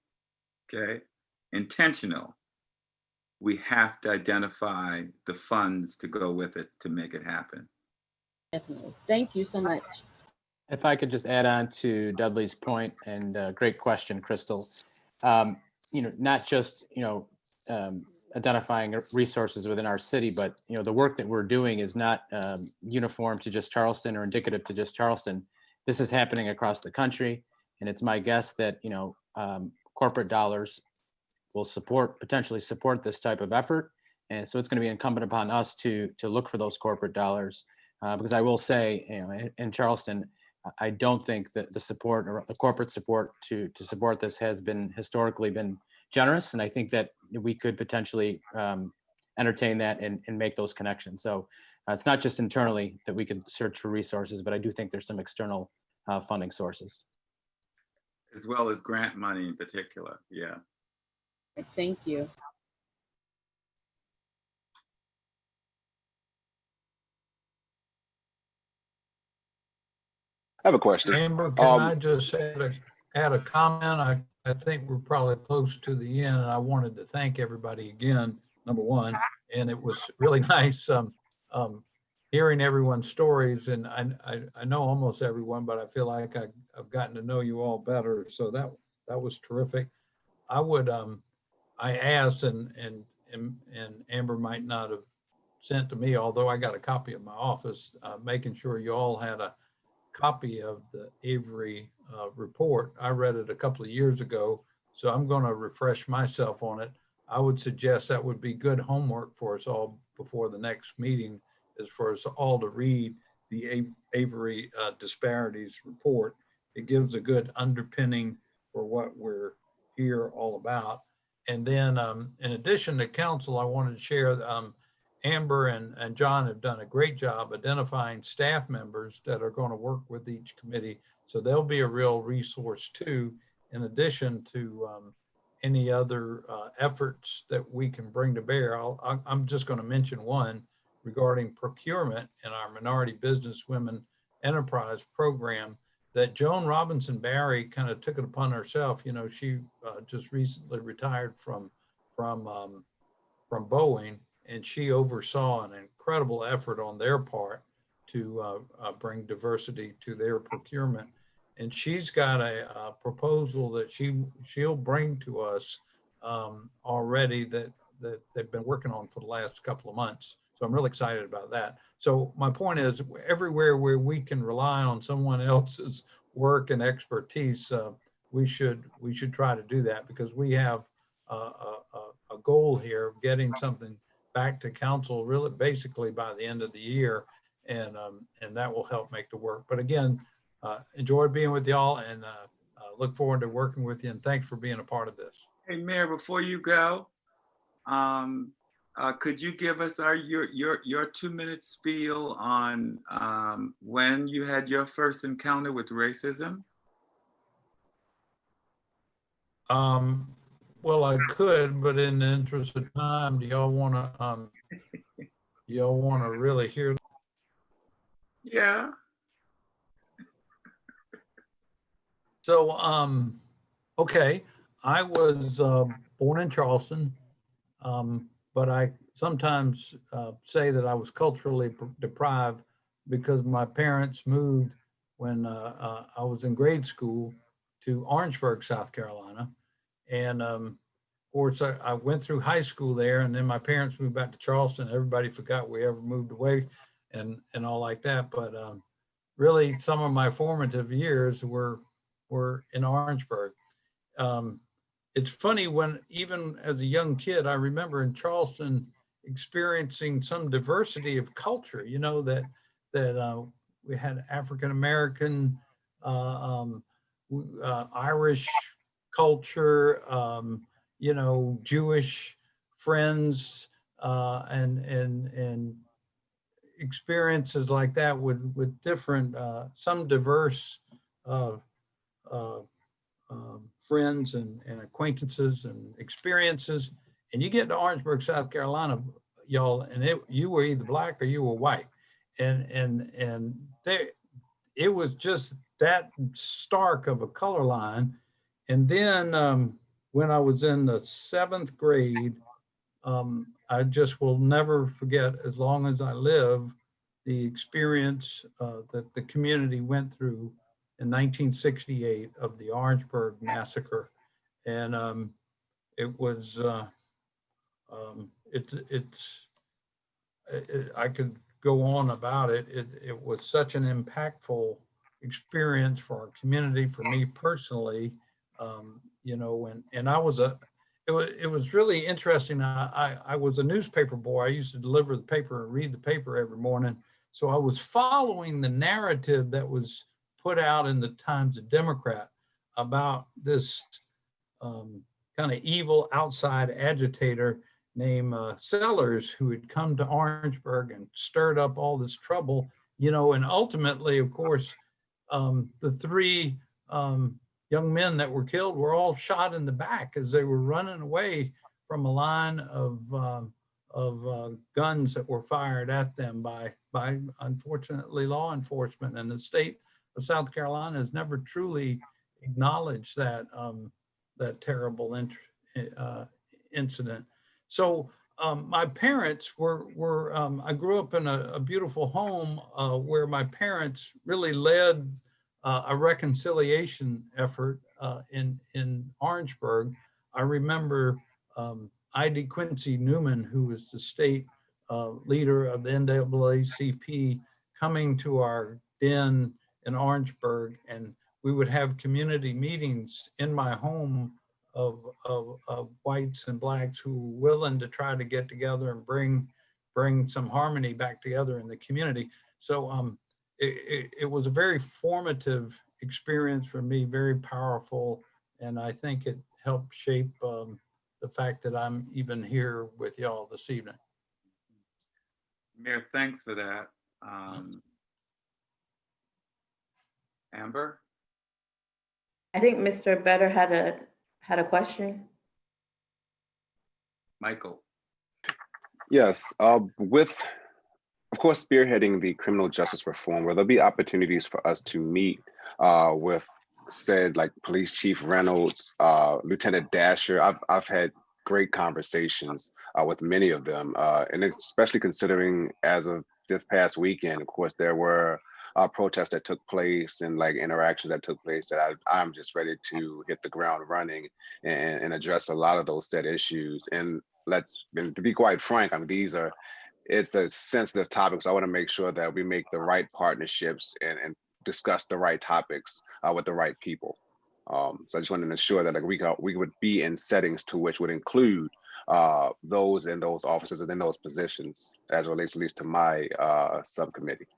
we have to identify the funds to go with it to make it happen. Definitely. Thank you so much. If I could just add on to Dudley's point, and great question, Crystal. Not just identifying resources within our city, but the work that we're doing is not uniform to just Charleston or indicative to just Charleston. This is happening across the country, and it's my guess that corporate dollars will potentially support this type of effort, and so it's going to be incumbent upon us to look for those corporate dollars. Because I will say, in Charleston, I don't think that the support or the corporate support to support this has historically been generous, and I think that we could potentially entertain that and make those connections. So it's not just internally that we could search for resources, but I do think there's some external funding sources. As well as grant money in particular, yeah. Thank you. I have a question. Amber, can I just add a comment? I think we're probably close to the end, and I wanted to thank everybody again, number one, and it was really nice hearing everyone's stories, and I know almost everyone, but I feel like I've gotten to know you all better, so that was terrific. I asked, and Amber might not have sent to me, although I got a copy of my office, making sure you all had a copy of the Avery report. I read it a couple of years ago, so I'm going to refresh myself on it. I would suggest that would be good homework for us all before the next meeting, is for us all to read the Avery disparities report. It gives a good underpinning for what we're here all about. And then in addition to council, I wanted to share Amber and John have done a great job identifying staff members that are going to work with each committee. So they'll be a real resource too, in addition to any other efforts that we can bring to bear. I'm just going to mention one regarding procurement in our Minority Business Women Enterprise Program that Joan Robinson Barry kind of took it upon herself. You know, she just recently retired from Boeing, and she oversaw an incredible effort on their part to bring diversity to their procurement. And she's got a proposal that she'll bring to us already that they've been working on for the last couple of months. So I'm really excited about that. So my point is, everywhere where we can rely on someone else's work and expertise, we should try to do that, because we have a goal here of getting something back to council really basically by the end of the year, and that will help make the work. But again, enjoyed being with y'all, and look forward to working with you, and thanks for being a part of this. Hey, Mayor, before you go, could you give us your 2-minute spiel on when you had your first encounter with racism? Well, I could, but in the interest of time, do y'all want to really hear? Yeah. So, okay, I was born in Charleston, but I sometimes say that I was culturally deprived because my parents moved when I was in grade school to Orangeburg, South Carolina. And of course, I went through high school there, and then my parents moved back to Charleston. Everybody forgot we ever moved away and all like that. But really, some of my formative years were in Orangeburg. It's funny, when even as a young kid, I remember in Charleston experiencing some diversity of culture, you know, that we had African-American, Irish culture, you know, Jewish friends, and experiences like that with different, some diverse friends and acquaintances and experiences. And you get to Orangeburg, South Carolina, y'all, and you were either black or you were white. And there, it was just that stark of a color line. And then when I was in the 7th grade, I just will never forget, as long as I live, the experience that the community went through in 1968 of the Orangeburg massacre. And it was, I could go on about it. It was such an impactful experience for our community, for me personally, you know, and I was it was really interesting. I was a newspaper boy. I used to deliver the paper and read the paper every morning. So I was following the narrative that was put out in the Times of Democrat about this kind of evil outside agitator named Sellers, who had come to Orangeburg and stirred up all this trouble, you know, and ultimately, of course, the 3 young men that were killed were all shot in the back as they were running away from a line of guns that were fired at them by unfortunately law enforcement. And the state of South Carolina has never truly acknowledged that that terrible incident. So my parents were I grew up in a beautiful home where my parents really led a reconciliation effort in Orangeburg. I remember I.D. Quincy Newman, who was the state leader of the NAACP, coming to our den in Orangeburg, and we would have community meetings in my home of whites and blacks who were willing to try to get together and bring some harmony back together in the community. So it was a very formative experience for me, very powerful. And I think it helped shape the fact that I'm even here with y'all this evening. Mayor, thanks for that. Amber? I think Mr. Better had a question. Michael? Yes, with, of course, spearheading the criminal justice reform, where there'll be opportunities for us to meet with said like Police Chief Reynolds, Lieutenant Dasher. I've had great conversations with many of them, and especially considering as of this past weekend, of course, there were protests that took place and like interactions that took place that I'm just ready to hit the ground running and address a lot of those said issues. And to be quite frank, I mean, it's a sensitive topic, so I want to make sure that we make the right partnerships and discuss the right topics with the right people. So I just wanted to ensure that like we would be in settings to which would include those in those offices and in those positions as it relates at least to my subcommittee.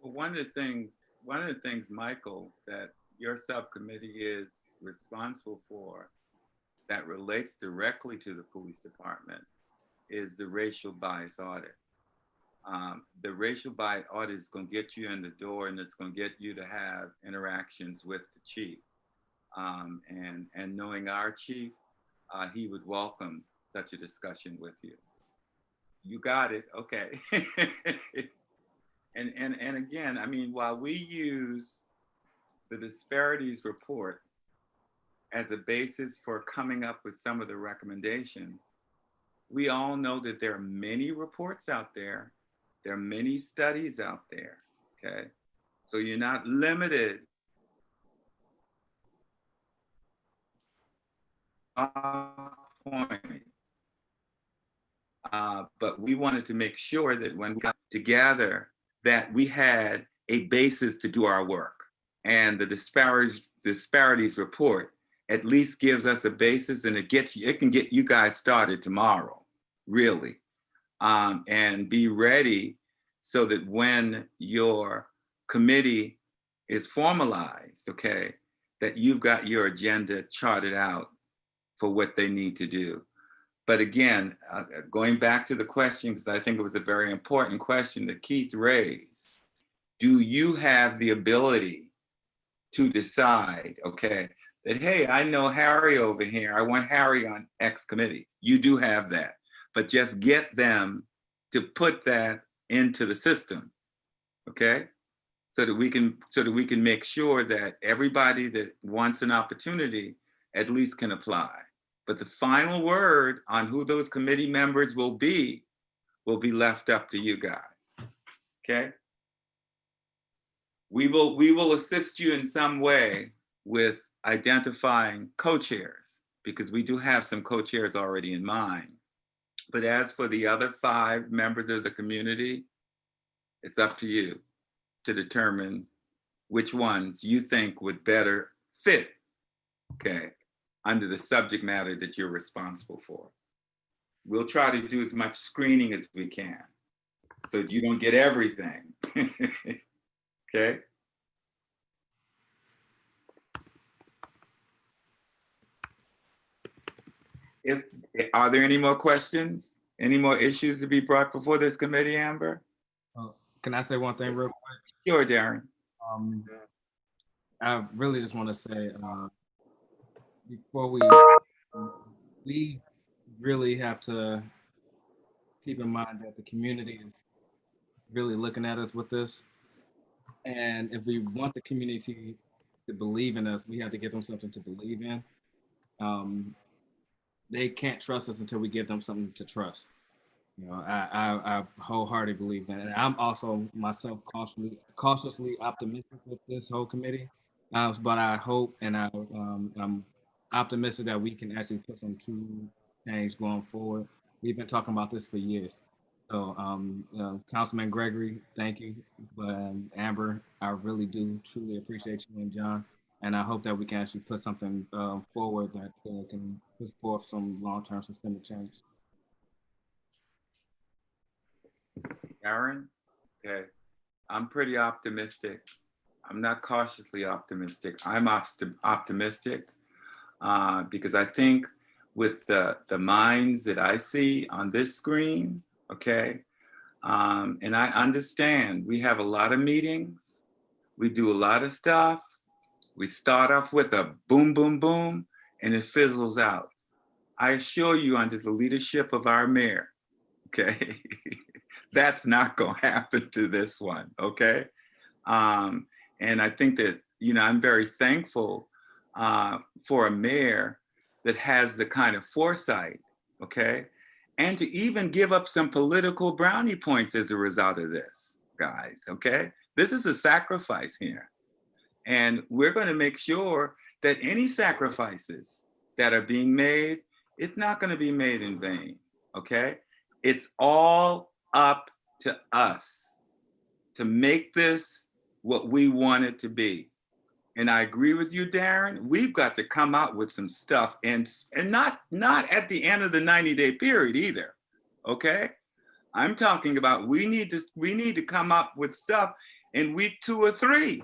Well, one of the things, Michael, that your subcommittee is responsible for that relates directly to the police department is the racial bias audit. The racial bias audit is going to get you in the door, and it's going to get you to have interactions with the chief. And knowing our chief, he would welcome such a discussion with you. You got it, okay. And again, I mean, while we use the disparities report as a basis for coming up with some of the recommendations, we all know that there are many reports out there. There are many studies out there, okay? So you're not limited point. But we wanted to make sure that when we got together that we had a basis to do our work. And the disparities report at least gives us a basis, and it can get you guys started tomorrow, really. And be ready so that when your committee is formalized, okay, that you've got your agenda charted out for what they need to do. But again, going back to the question, because I think it was a very important question that Keith raised, do you have the ability to decide, okay, that, hey, I know Harry over here, I want Harry on X committee. You do have that, but just get them to put that into the system, okay? So that we can make sure that everybody that wants an opportunity at least can apply. But the final word on who those committee members will be left up to you guys, okay? We will assist you in some way with identifying co-chairs, because we do have some co-chairs already in mind. But as for the other 5 members of the community, it's up to you to determine which ones you think would better fit, okay, under the subject matter that you're responsible for. We'll try to do as much screening as we can so you don't get everything, okay? Are there any more questions? Any more issues to be brought before this committee, Amber? Can I say one thing real quick? Sure, Darren. I really just want to say, before we really have to keep in mind that the community is really looking at us with this. And if we want the community to believe in us, we have to give them something to believe in. They can't trust us until we give them something to trust. You know, I wholeheartedly believe that. And I'm also myself cautiously optimistic with this whole committee. But I hope and I'm optimistic that we can actually put some true change going forward. We've been talking about this for years. So Councilman Gregory, thank you. But Amber, I really do truly appreciate you and John. And I hope that we can actually put something forward that can put forth some long-term systemic change. Aaron? Okay. I'm pretty optimistic. I'm not cautiously optimistic. I'm optimistic because I think with the minds that I see on this screen, okay, and I understand we have a lot of meetings, we do a lot of stuff. We start off with a boom, boom, boom, and it fizzles out. I assure you, under the leadership of our mayor, okay, that's not going to happen to this one, okay? And I think that, you know, I'm very thankful for a mayor that has the kind of foresight, okay? And to even give up some political brownie points as a result of this, guys, okay? This is a sacrifice here. And we're going to make sure that any sacrifices that are being made, it's not going to be made in vain, okay? It's all up to us to make this what we want it to be. And I agree with you, Darren. We've got to come out with some stuff and not at the end of the 90-day period either, okay? I'm talking about we need to come up with stuff in week 2 or 3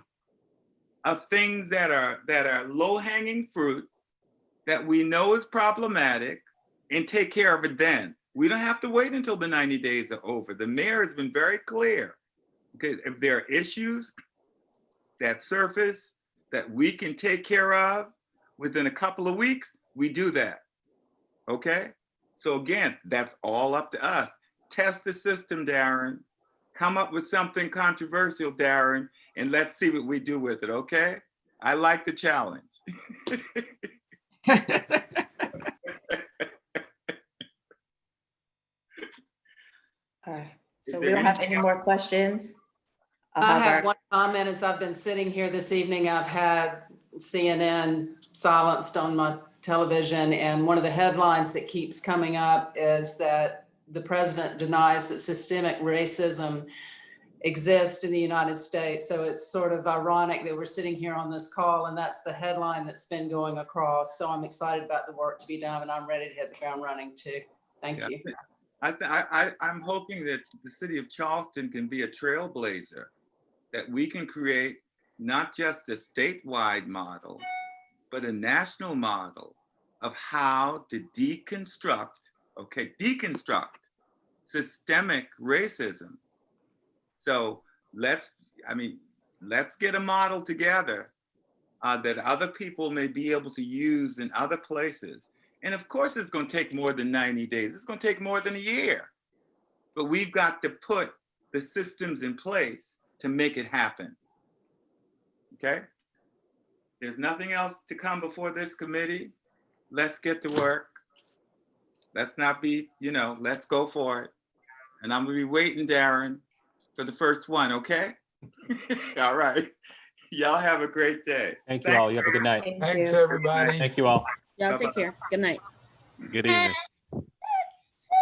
of things that are low-hanging fruit that we know is problematic and take care of it then. We don't have to wait until the 90 days are over. The mayor has been very clear. Okay, if there are issues that surface that we can take care of within a couple of weeks, we do that. Okay? So again, that's all up to us. Test the system, Darren. Come up with something controversial, Darren, and let's see what we do with it, okay? I like the challenge. All right, so we don't have any more questions. I have one comment. As I've been sitting here this evening, I've had CNN silenced on my television, and one of the headlines that keeps coming up is that the president denies that systemic racism exists in the United States. So it's sort of ironic that we're sitting here on this call and that's the headline that's been going across. So I'm excited about the work to be done, and I'm ready to hit the ground running too. Thank you. I'm hoping that the city of Charleston can be a trailblazer, that we can create not just a statewide model, but a national model of how to deconstruct systemic racism. So let's get a model together that other people may be able to use in other places. And of course, it's going to take more than 90 days. It's going to take more than a year. But we've got to put the systems in place to make it happen. Okay? There's nothing else to come before this committee. Let's get to work. Let's not be, let's go for it. And I'm going to be waiting, Darren, for the first one, okay? All right. Y'all have a great day. Thank you all. You have a good night. Thanks, everybody. Thank you all. Y'all take care. Good night. Good evening.